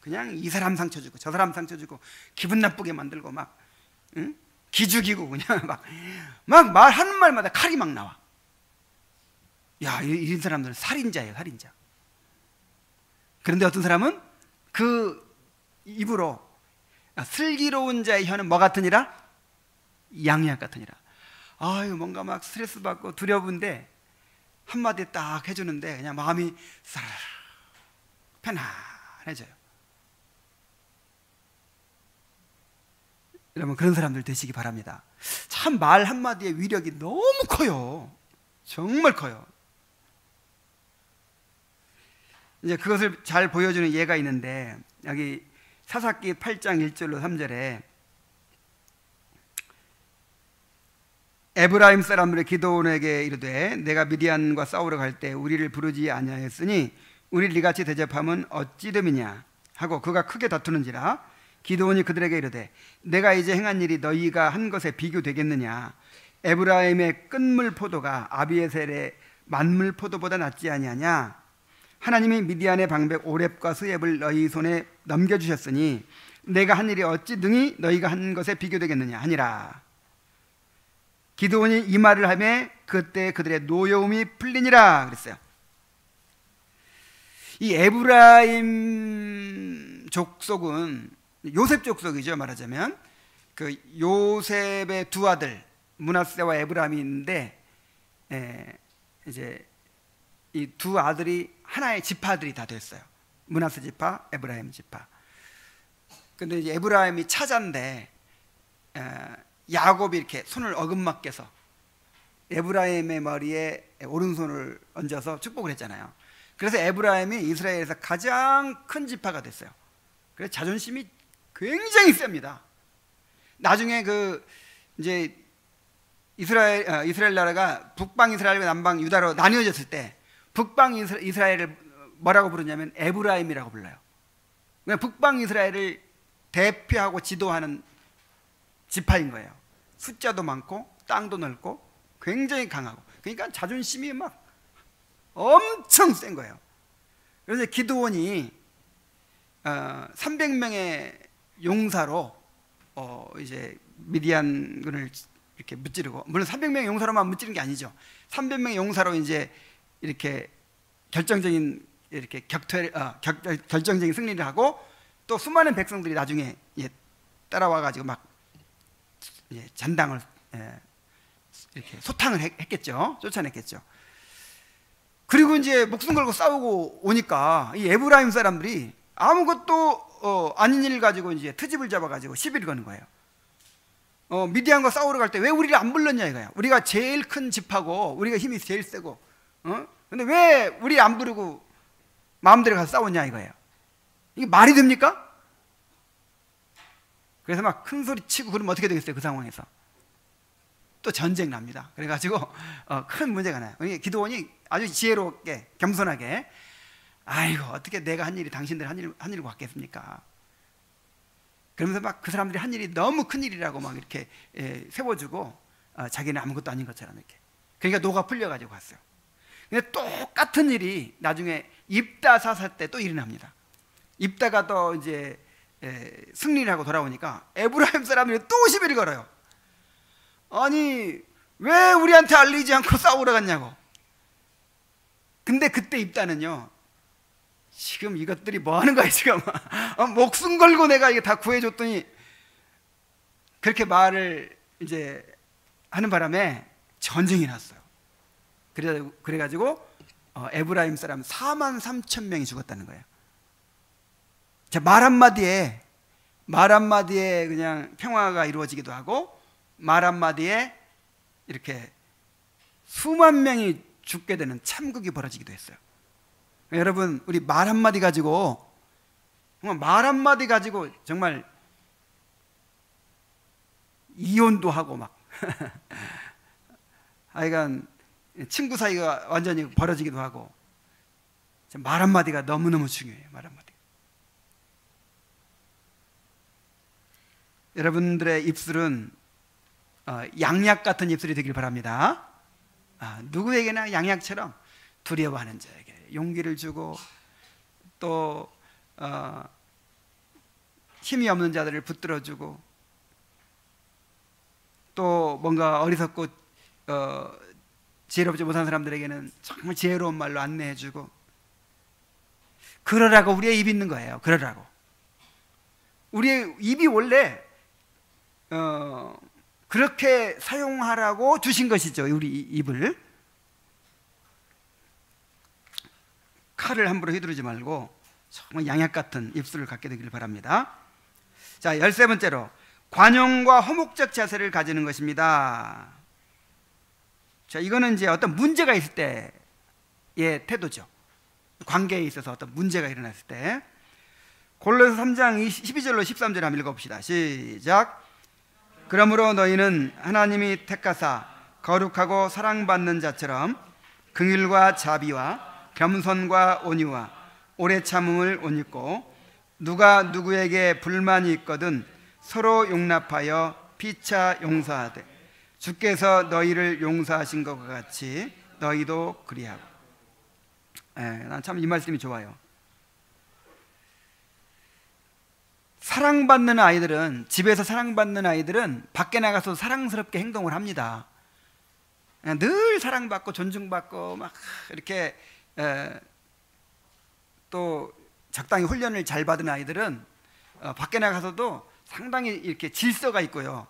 그냥 이 사람 상처 주고 저 사람 상처 주고 기분 나쁘게 만들고 막 기죽이고 그냥 막 말하는 말마다 칼이 막 나와. 야, 이런 사람들은 살인자예요, 살인자. 그런데 어떤 사람은 그 입으로 슬기로운 자의 혀는 뭐 같으니라? 양약 같으니라. 아유, 뭔가 막 스트레스 받고 두려운데 한마디 딱 해주는데 그냥 마음이 사르르 편안해져요. 여러분, 그런 사람들 되시기 바랍니다. 참 말 한마디의 위력이 너무 커요. 정말 커요. 이제 그것을 잘 보여주는 예가 있는데, 여기 사사기 8장 1절로 3절에 에브라임 사람들의 기드온에게 이르되 내가 미디안과 싸우러 갈 때 우리를 부르지 아니하였으니 우리를 이같이 대접함은 어찌 됨이냐 하고 그가 크게 다투는지라. 기드온이 그들에게 이르되 내가 이제 행한 일이 너희가 한 것에 비교되겠느냐. 에브라임의 끝물 포도가 아비에셀의 만물 포도보다 낫지 아니하냐. 하나님이 미디안의 방백 오렙과 스엡을 너희 손에 넘겨주셨으니 내가 한 일이 어찌 능히 너희가 한 것에 비교되겠느냐 하니라. 기드온이 이 말을 하매 그때 그들의 노여움이 풀리니라 그랬어요. 이 에브라임 족속은 요셉 족속이죠. 말하자면 그 요셉의 두 아들 므낫세와 에브라임이 있는데, 이제 이 두 아들이 하나의 지파들이 다 됐어요. 므낫세 지파, 에브라임 지파. 근데 이제 에브라임이 차자인데 야곱이 이렇게 손을 어긋맞게서 에브라임의 머리에 오른손을 얹어서 축복을 했잖아요. 그래서 에브라임이 이스라엘에서 가장 큰 지파가 됐어요. 그래서 자존심이 굉장히 셉니다. 나중에 그 이제 이스라엘 나라가 북방 이스라엘과 남방 유다로 나뉘어졌을 때 북방 이스라엘을 뭐라고 부르냐면 에브라임이라고 불러요. 북방 이스라엘을 대표하고 지도하는 지파인 거예요. 숫자도 많고 땅도 넓고 굉장히 강하고, 그러니까 자존심이 막 엄청 센 거예요. 그래서 기드온이 300명의 용사로 이제 미디안군을 이렇게 무찌르고, 물론 300명의 용사로만 무찌른 게 아니죠. 300명의 용사로 이제 이렇게 결정적인 이렇게 결정적인 승리를 하고, 또 수많은 백성들이 나중에 따라와 가지고 막 잔당을 이렇게 소탕을 했겠죠. 쫓아냈겠죠. 그리고 이제 목숨 걸고 싸우고 오니까 이 에브라임 사람들이 아무것도 아닌 일 가지고 이제 트집을 잡아 가지고 시비를 거는 거예요. 미디안과 싸우러 갈 때 왜 우리를 안 불렀냐 이거야. 우리가 제일 큰 집하고 우리가 힘이 제일 세고, 근데 왜 우리 안 부르고 마음대로 가서 싸웠냐 이거예요. 이게 말이 됩니까? 그래서 막 큰 소리 치고 그러면 어떻게 되겠어요? 그 상황에서 또 전쟁 납니다. 그래가지고 큰 문제가 나요. 기드온이 아주 지혜롭게 겸손하게, 아이고 어떻게 내가 한 일이 당신들 한 일과 같겠습니까? 그러면서 막 그 사람들이 한 일이 너무 큰 일이라고 막 이렇게 세워주고, 자기는 아무것도 아닌 것처럼 이렇게. 그러니까 노가 풀려가지고 갔어요. 근데 똑같은 일이 나중에 입다 사사 때 또 일어납니다. 입다가 또 이제 승리를 하고 돌아오니까 에브라임 사람들이 또 시비를 걸어요. 아니 왜 우리한테 알리지 않고 싸우러 갔냐고. 근데 그때 입다는요, 지금 이것들이 뭐 하는 거야 지금. 목숨 걸고 내가 이게 다 구해줬더니, 그렇게 말을 이제 하는 바람에 전쟁이 났어요. 그래가지고 에브라임 사람 43,000명이 죽었다는 거예요. 자, 말 한마디에 그냥 평화가 이루어지기도 하고, 말 한마디에 이렇게 수만 명이 죽게 되는 참극이 벌어지기도 했어요. 여러분, 우리 말 한마디 가지고 정말 이혼도 하고 막 하여간 친구 사이가 완전히 벌어지기도 하고, 말 한마디가 너무너무 중요해요. 말 한마디. 여러분들의 입술은 양약 같은 입술이 되길 바랍니다. 누구에게나 양약처럼 두려워하는 자에게 용기를 주고, 또 힘이 없는 자들을 붙들어주고, 또 뭔가 어리석고 지혜롭지 못한 사람들에게는 정말 지혜로운 말로 안내해주고, 그러라고 우리의 입이 있는 거예요. 그러라고. 우리의 입이 원래 그렇게 사용하라고 주신 것이죠. 우리 입을. 칼을 함부로 휘두르지 말고 정말 양약 같은 입술을 갖게 되기를 바랍니다. 자, 13번째로 관용과 허목적 자세를 가지는 것입니다. 자, 이거는 이제 어떤 문제가 있을 때의 태도죠. 관계에 있어서 어떤 문제가 일어났을 때. 골로새 3장 12절로 13절 한번 읽어봅시다. 시작. 그러므로 너희는 하나님이 택하사 거룩하고 사랑받는 자처럼 긍휼과 자비와 겸손과 온유와 오래 참음을 옷 입고, 누가 누구에게 불만이 있거든 서로 용납하여 피차 용서하되 주께서 너희를 용서하신 것과 같이 너희도 그리하고. 난 참 이 말씀이 좋아요. 사랑받는 아이들은, 집에서 사랑받는 아이들은 밖에 나가서 사랑스럽게 행동을 합니다. 늘 사랑받고 존중받고 막 이렇게 또 적당히 훈련을 잘 받은 아이들은 밖에 나가서도 상당히 이렇게 질서가 있고요,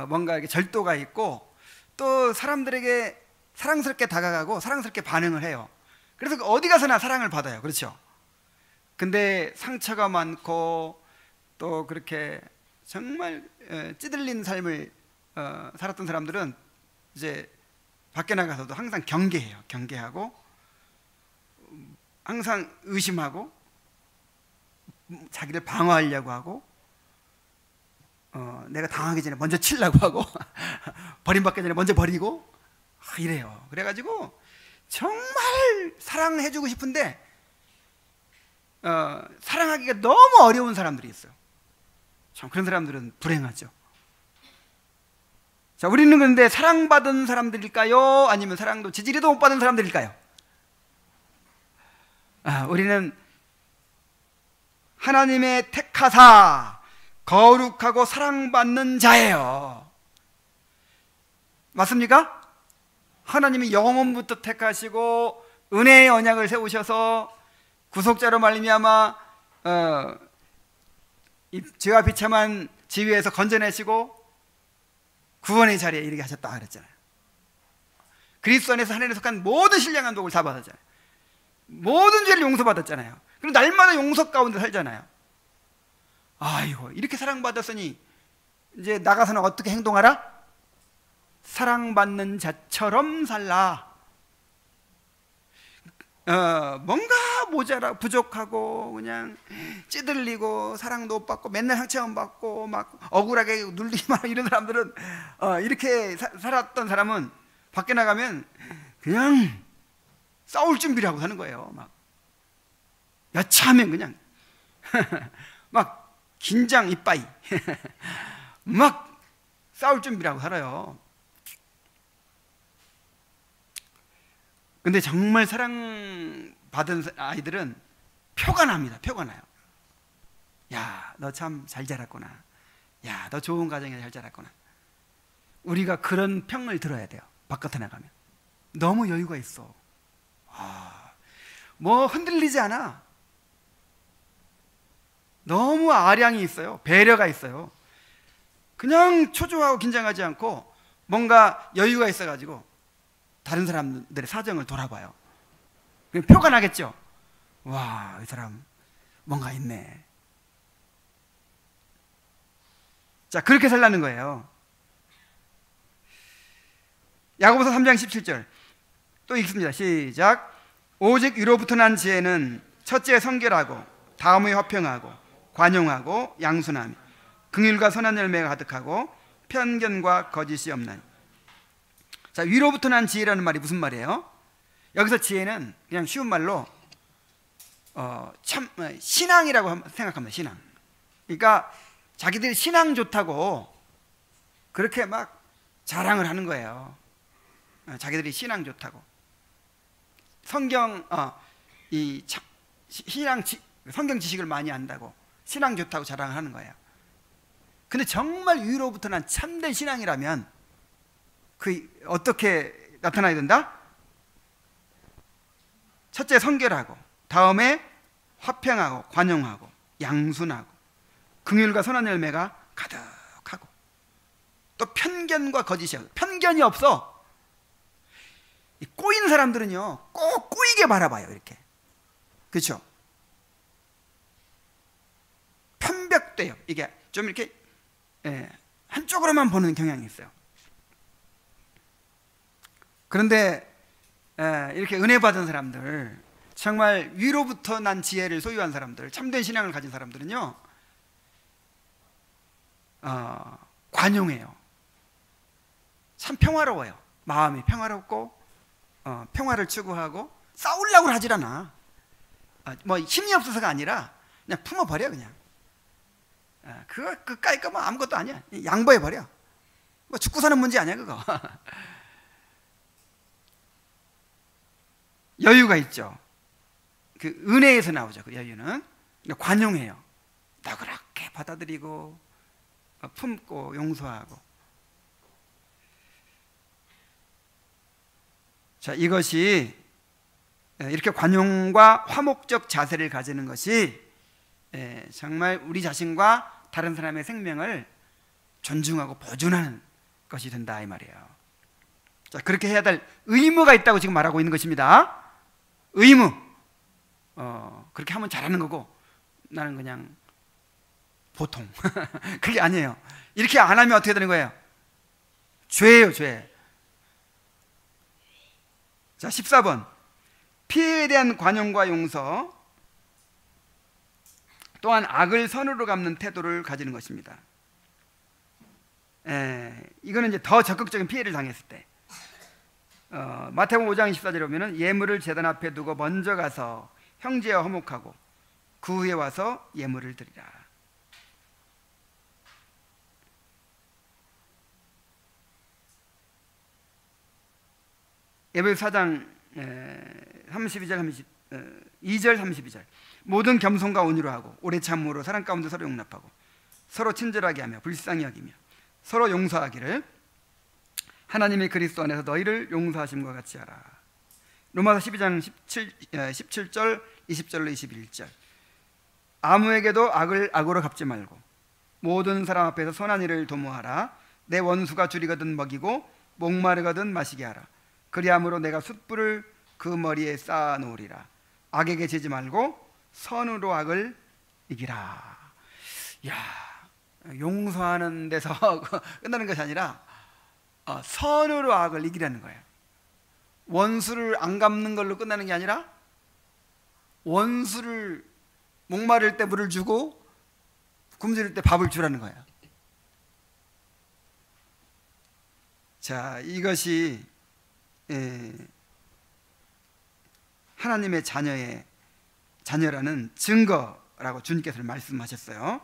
뭔가 이렇게 절도가 있고, 또 사람들에게 사랑스럽게 다가가고 사랑스럽게 반응을 해요. 그래서 어디 가서나 사랑을 받아요. 그렇죠? 근데 상처가 많고 또 그렇게 정말 찌들린 삶을 살았던 사람들은 이제 밖에 나가서도 항상 경계해요. 경계하고 항상 의심하고 자기를 방어하려고 하고, 내가 당하기 전에 먼저 치려고 하고 버림받기 전에 먼저 버리고 이래요. 그래가지고 정말 사랑해주고 싶은데 사랑하기가 너무 어려운 사람들이 있어요. 참 그런 사람들은 불행하죠. 자, 우리는 그런데 사랑받은 사람들일까요? 아니면 사랑도 지지리도 못 받은 사람들일까요? 우리는 하나님의 택하사 거룩하고 사랑받는 자예요. 맞습니까? 하나님이 영원부터 택하시고 은혜의 언약을 세우셔서 구속자로 말미암아 죄와 비참한 지위에서 건져내시고 구원의 자리에 이르게 하셨다 그랬잖아요. 그리스도 안에서 하나님에 속한 모든 신령한 복을 다 받았잖아요. 모든 죄를 용서받았잖아요. 그리고 날마다 용서 가운데 살잖아요. 아이고, 이렇게 사랑받았으니 이제 나가서는 어떻게 행동하라? 사랑받는 자처럼 살라. 뭔가 모자라 부족하고 그냥 찌들리고 사랑도 못 받고 맨날 상처만 받고 막 억울하게 눌리기만 하고 이런 사람들은, 이렇게 살았던 사람은 밖에 나가면 그냥 싸울 준비를 하고 사는 거예요. 막 여차하면 그냥 막 긴장 이빠이 막 싸울 준비를 하고 살아요. 근데 정말 사랑받은 아이들은 표가 납니다. 표가 나요. 야, 너 참 잘 자랐구나. 야, 너 좋은 가정에 잘 자랐구나. 우리가 그런 평을 들어야 돼요. 바깥에 나가면 너무 여유가 있어. 뭐 흔들리지 않아. 너무 아량이 있어요. 배려가 있어요. 그냥 초조하고 긴장하지 않고 뭔가 여유가 있어가지고 다른 사람들의 사정을 돌아봐요. 표가 나겠죠. 와, 이 사람 뭔가 있네. 자, 그렇게 살라는 거예요. 야고보서 3장 17절 또 읽습니다. 시작. 오직 위로부터 난 지혜는 첫째 성결하고 다음에 화평하고 관용하고 양순하며 긍휼과 선한 열매가 가득하고 편견과 거짓이 없나니. 자, 위로부터 난 지혜라는 말이 무슨 말이에요? 여기서 지혜는 그냥 쉬운 말로 신앙이라고 생각합니다. 신앙. 그러니까 자기들이 신앙 좋다고 그렇게 막 자랑을 하는 거예요. 자기들이 신앙 좋다고. 성경 성경 지식을 많이 안다고 신앙 좋다고 자랑을 하는 거예요. 근데 정말 위로부터 난 참된 신앙이라면 그 어떻게 나타나야 된다? 첫째 성결하고, 다음에 화평하고 관용하고 양순하고 긍휼과 선한 열매가 가득하고, 또 편견과 거짓이 없어. 편견이 없어. 이 꼬인 사람들은요 꼭 꼬이게 바라봐요. 이렇게. 그렇죠? 편벽돼요. 이게 좀 이렇게 한쪽으로만 보는 경향이 있어요. 그런데 이렇게 은혜 받은 사람들, 정말 위로부터 난 지혜를 소유한 사람들, 참된 신앙을 가진 사람들은요 관용해요. 참 평화로워요. 마음이 평화롭고 평화를 추구하고 싸우려고 하질 않아. 뭐 힘이 없어서가 아니라 그냥 품어버려. 그냥 그거 그까이 거면 아무것도 아니야. 양보해버려. 뭐 죽고 사는 문제 아니야 그거. 여유가 있죠. 그 은혜에서 나오죠. 그 여유는 관용해요. 너그럽게 받아들이고 품고 용서하고. 자, 이것이 이렇게 관용과 화목적 자세를 가지는 것이 정말 우리 자신과 다른 사람의 생명을 존중하고 보존하는 것이 된다 이 말이에요. 자, 그렇게 해야 될 의무가 있다고 지금 말하고 있는 것입니다. 의무. 그렇게 하면 잘하는 거고 나는 그냥 보통. 그게 아니에요. 이렇게 안 하면 어떻게 되는 거예요? 죄예요, 죄. 자, 14번. 피해에 대한 관용과 용서, 또한 악을 선으로 갚는 태도를 가지는 것입니다. 이거는 이제 더 적극적인 피해를 당했을 때, 마태복음 5장 24절에 보면은 예물을 제단 앞에 두고 먼저 가서 형제와 화목하고 그 후에 와서 예물을 드리라. 에베소 4장 32절 2절 32절. 모든 겸손과 온유로 하고 오래 참음으로 사랑 가운데 서로 용납하고 서로 친절하게 하며 불쌍히 여기며 서로 용서하기를 하나님의 그리스도 안에서 너희를 용서하심과 같이 하라. 로마서 12장 17절 20절로 21절. 아무에게도 악을 악으로 갚지 말고 모든 사람 앞에서 선한 일을 도모하라. 내 원수가 줄이거든 먹이고 목마르거든 마시게 하라. 그리함으로 내가 숯불을 그 머리에 쌓아 놓으리라. 악에게 지지 말고 선으로 악을 이기라. 야, 용서하는 데서 끝나는 것이 아니라 선으로 악을 이기라는 거예요. 원수를 안 갚는 걸로 끝나는 게 아니라 원수를 목마를 때 물을 주고 굶주릴 때 밥을 주라는 거예요. 자, 이것이 하나님의 자녀라는 증거라고 주님께서 말씀하셨어요.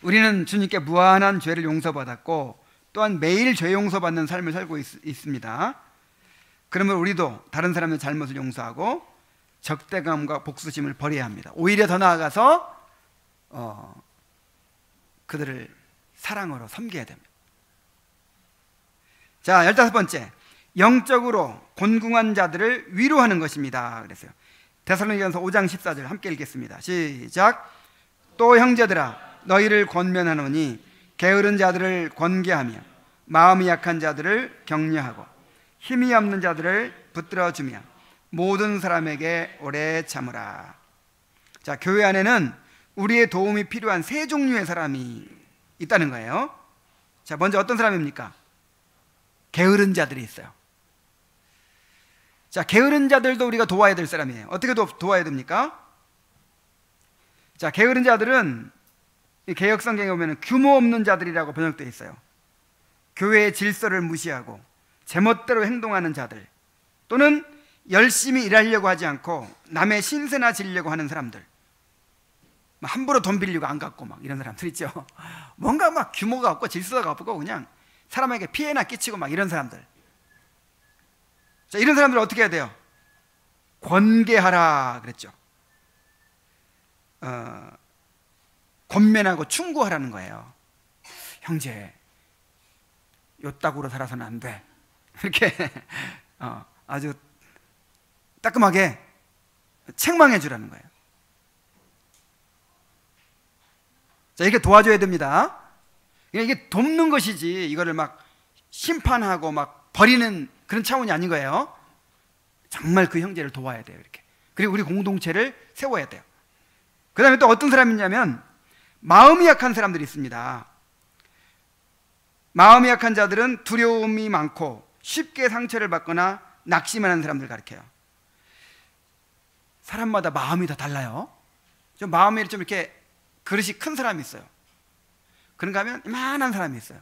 우리는 주님께 무한한 죄를 용서받았고 또한 매일 죄 용서받는 삶을 살고 있습니다. 그러면 우리도 다른 사람의 잘못을 용서하고 적대감과 복수심을 버려야 합니다. 오히려 더 나아가서 그들을 사랑으로 섬겨야 됩니다. 자, 15번째, 영적으로 곤궁한 자들을 위로하는 것입니다. 그랬어요. 데살로니가서 5장 14절 함께 읽겠습니다. 시작. 또 형제들아 너희를 권면하노니 게으른 자들을 권계하며 마음이 약한 자들을 격려하고 힘이 없는 자들을 붙들어주며 모든 사람에게 오래 참으라. 자, 교회 안에는 우리의 도움이 필요한 세 종류의 사람이 있다는 거예요. 자, 먼저 어떤 사람입니까? 게으른 자들이 있어요. 자, 게으른 자들도 우리가 도와야 될 사람이에요. 어떻게 도와야 됩니까? 자, 게으른 자들은 개역성경에 보면 규모 없는 자들이라고 번역되어 있어요. 교회의 질서를 무시하고 제멋대로 행동하는 자들, 또는 열심히 일하려고 하지 않고 남의 신세나 지려고 하는 사람들, 함부로 돈 빌리고 안 갚고 막 이런 사람들 있죠. 뭔가 막 규모가 없고 질서가 없고 그냥 사람에게 피해나 끼치고 막 이런 사람들. 자, 이런 사람들 어떻게 해야 돼요? 권계하라 그랬죠. 권면하고 충고하라는 거예요. 형제, 요따구로 살아서는 안 돼. 이렇게 아주 따끔하게 책망해 주라는 거예요. 자, 이렇게 도와줘야 됩니다. 이게 돕는 것이지 이거를 막 심판하고 막 버리는 그런 차원이 아닌 거예요. 정말 그 형제를 도와야 돼요. 이렇게. 그리고 우리 공동체를 세워야 돼요. 그 다음에 또 어떤 사람이 있냐면 마음이 약한 사람들이 있습니다. 마음이 약한 자들은 두려움이 많고 쉽게 상처를 받거나 낙심하는 사람들 가르쳐요. 사람마다 마음이 다 달라요. 좀 마음이 좀 이렇게 그릇이 큰 사람이 있어요. 그런가 하면 이만한 사람이 있어요.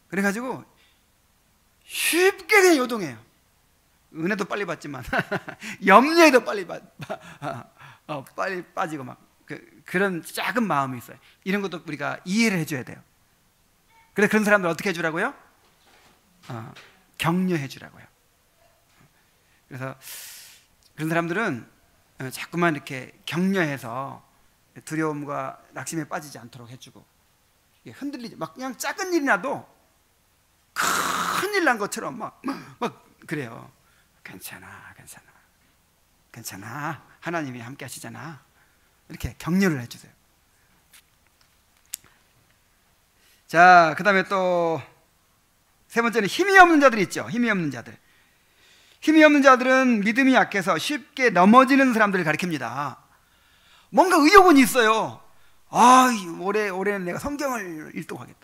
그래가지고 쉽게 그냥 요동해요. 은혜도 빨리 받지만 염려에도 빨리 빨리 빠지고 막 그런 작은 마음이 있어요. 이런 것도 우리가 이해를 해줘야 돼요. 그래서 그런 사람들 어떻게 해주라고요? 격려해 주라고요. 그래서 그런 사람들은 자꾸만 이렇게 격려해서 두려움과 낙심에 빠지지 않도록 해주고, 흔들리지 막 그냥 작은 일이 나도 큰일 난 것처럼 막 그래요. 괜찮아, 괜찮아, 괜찮아. 하나님이 함께 하시잖아. 이렇게 격려를 해주세요. 자, 그 다음에 또 세 번째는 힘이 없는 자들이 있죠. 힘이 없는 자들. 힘이 없는 자들은 믿음이 약해서 쉽게 넘어지는 사람들을 가리킵니다. 뭔가 의욕은 있어요. 올해는 내가 성경을 읽도록 하겠다.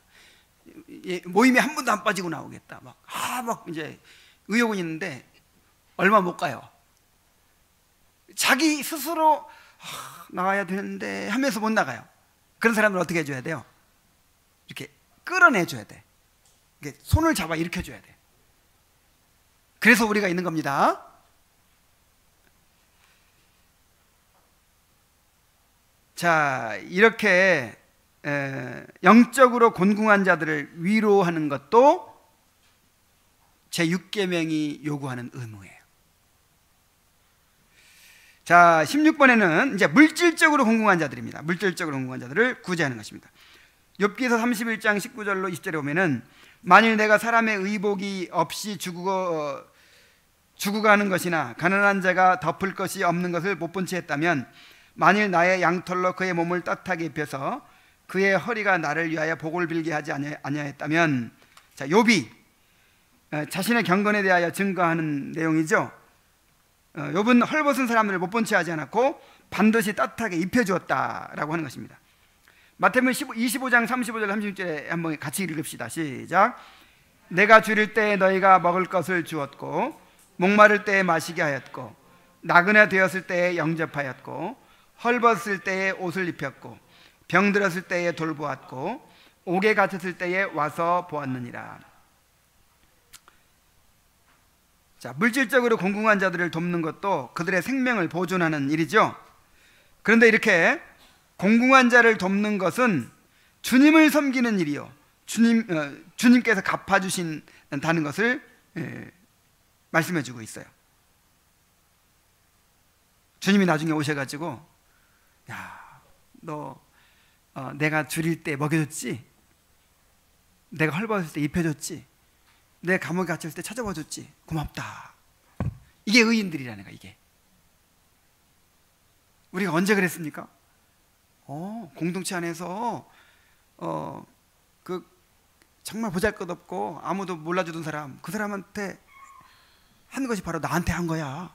모임에 한 번도 안 빠지고 나오겠다. 막 이제 의욕은 있는데 얼마 못 가요. 자기 스스로 나가야 되는데 하면서 못 나가요. 그런 사람들 어떻게 해줘야 돼요? 이렇게 끌어내줘야 돼. 이렇게 손을 잡아 일으켜줘야 돼. 그래서 우리가 있는 겁니다. 자, 이렇게 영적으로 곤궁한 자들을 위로하는 것도 제6계명이 요구하는 의무예요. 자, 16번에는 이제 물질적으로 곤궁한 자들입니다. 물질적으로 곤궁한 자들을 구제하는 것입니다. 욥기서 31장 19절로 20절에 보면은 만일 내가 사람의 의복이 없이 죽어가는 것이나 가난한 자가 덮을 것이 없는 것을 못 본 채 했다면, 만일 나의 양털로 그의 몸을 따뜻하게 입혀서 그의 허리가 나를 위하여 복을 빌게 하지 아니하였다면, 자, 욥이 자신의 경건에 대하여 증거하는 내용이죠. 욥은 헐벗은 사람들을 못 본 채 하지 않았고 반드시 따뜻하게 입혀주었다라고 하는 것입니다. 마태복음 25장 35절 36절에 한번 같이 읽읍시다. 시작. 내가 줄일 때에 너희가 먹을 것을 주었고 목마를 때에 마시게 하였고 나그네 되었을 때에 영접하였고 헐벗을 때에 옷을 입혔고 병들었을 때에 돌보았고 옥에 갇혔을 때에 와서 보았느니라. 자, 물질적으로 곤궁한 자들을 돕는 것도 그들의 생명을 보존하는 일이죠. 그런데 이렇게 곤궁한 자를 돕는 것은 주님을 섬기는 일이요, 주님께서 갚아주신다는 것을 말씀해주고 있어요. 주님이 나중에 오셔가지고, 야, 너 내가 줄일 때 먹여줬지? 내가 헐벗을 때 입혀줬지? 내가 감옥에 갇혔을 때 찾아봐줬지? 고맙다. 이게 의인들이라는 거야. 이게 우리가 언제 그랬습니까? 공동체 안에서 정말 보잘것없고 아무도 몰라주던 사람, 그 사람한테 한 것이 바로 나한테 한 거야.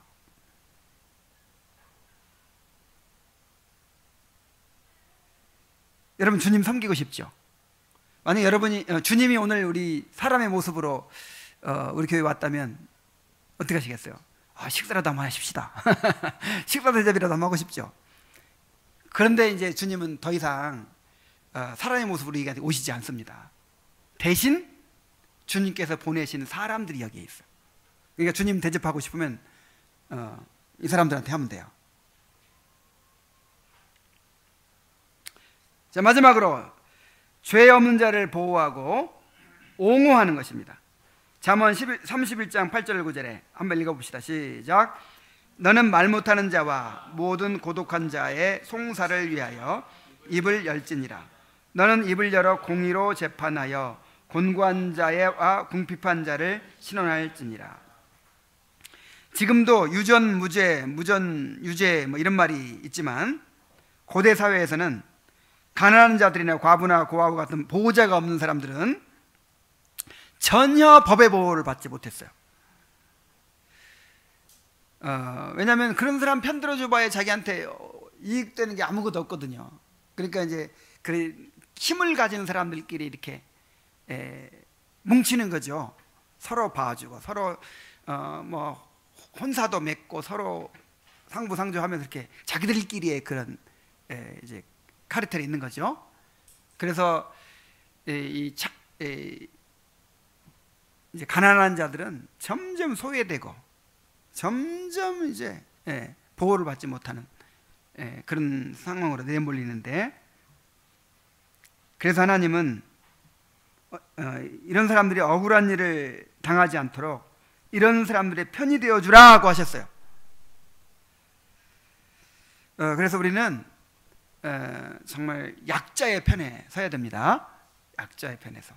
여러분, 주님 섬기고 싶죠? 만약 여러분이 주님이 오늘 우리 사람의 모습으로 우리 교회에 왔다면 어떻게 하시겠어요? 식사라도 한번 하십시다. 식사 대접이라도 한번 하고 싶죠? 그런데 이제 주님은 더 이상 사람의 모습으로 우리에게 오시지 않습니다. 대신 주님께서 보내신 사람들이 여기에 있어요. 그러니까 주님 대접하고 싶으면 이 사람들한테 하면 돼요. 자, 마지막으로 죄 없는 자를 보호하고 옹호하는 것입니다. 잠언 31장 8절 9절에 한번 읽어봅시다. 시작. 너는 말 못하는 자와 모든 고독한 자의 송사를 위하여 입을 열지니라. 너는 입을 열어 공의로 재판하여 곤고한 자와 궁핍한 자를 신원할지니라. 지금도 유전 무죄, 무전 유죄 뭐 이런 말이 있지만 고대 사회에서는 가난한 자들이나 과부나 고아부 같은 보호자가 없는 사람들은 전혀 법의 보호를 받지 못했어요. 왜냐하면 그런 사람 편들어줘봐야 자기한테 이익되는 게 아무것도 없거든요. 그러니까 이제 힘을 가진 사람들끼리 이렇게 뭉치는 거죠. 서로 봐주고 서로 뭐 혼사도 맺고 서로 상부상조하면서 이렇게 자기들끼리의 그런 이제 카르텔이 있는 거죠. 그래서 이제 가난한 자들은 점점 소외되고 점점 이제 보호를 받지 못하는 그런 상황으로 내몰리는데, 그래서 하나님은 이런 사람들이 억울한 일을 당하지 않도록 이런 사람들의 편이 되어주라고 하셨어요. 그래서 우리는 정말 약자의 편에 서야 됩니다. 약자의 편에서.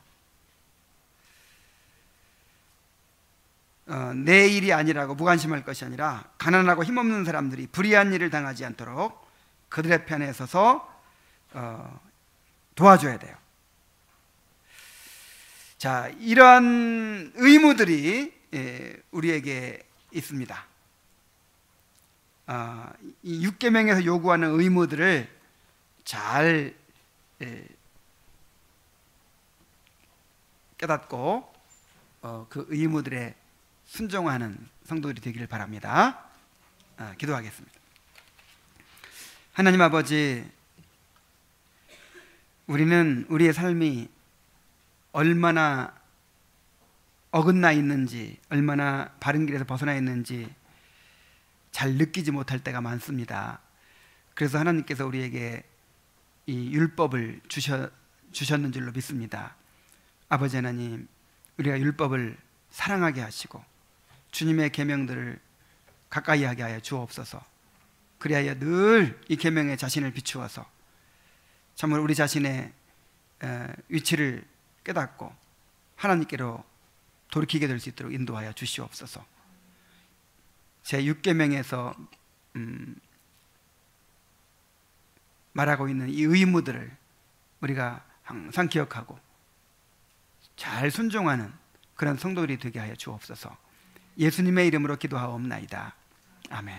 내 일이 아니라고 무관심할 것이 아니라 가난하고 힘없는 사람들이 불의한 일을 당하지 않도록 그들의 편에 서서 도와줘야 돼요. 자, 이러한 의무들이 우리에게 있습니다. 이 6계명에서 요구하는 의무들을 잘 깨닫고 그 의무들에 순종하는 성도들이 되기를 바랍니다. 기도하겠습니다. 하나님 아버지, 우리는 우리의 삶이 얼마나 어긋나 있는지, 얼마나 바른 길에서 벗어나 있는지 잘 느끼지 못할 때가 많습니다. 그래서 하나님께서 우리에게 이 율법을 주셨는 줄로 믿습니다. 아버지 하나님, 우리가 율법을 사랑하게 하시고 주님의 계명들을 가까이 하게 하여 주옵소서. 그리하여 늘 이 계명에 자신을 비추어서 참으로 우리 자신의 위치를 깨닫고 하나님께로 돌이키게 될 수 있도록 인도하여 주시옵소서. 제 6계명에서 말하고 있는 이 의무들을 우리가 항상 기억하고 잘 순종하는 그런 성도들이 되게 하여 주옵소서. 예수님의 이름으로 기도하옵나이다. 아멘.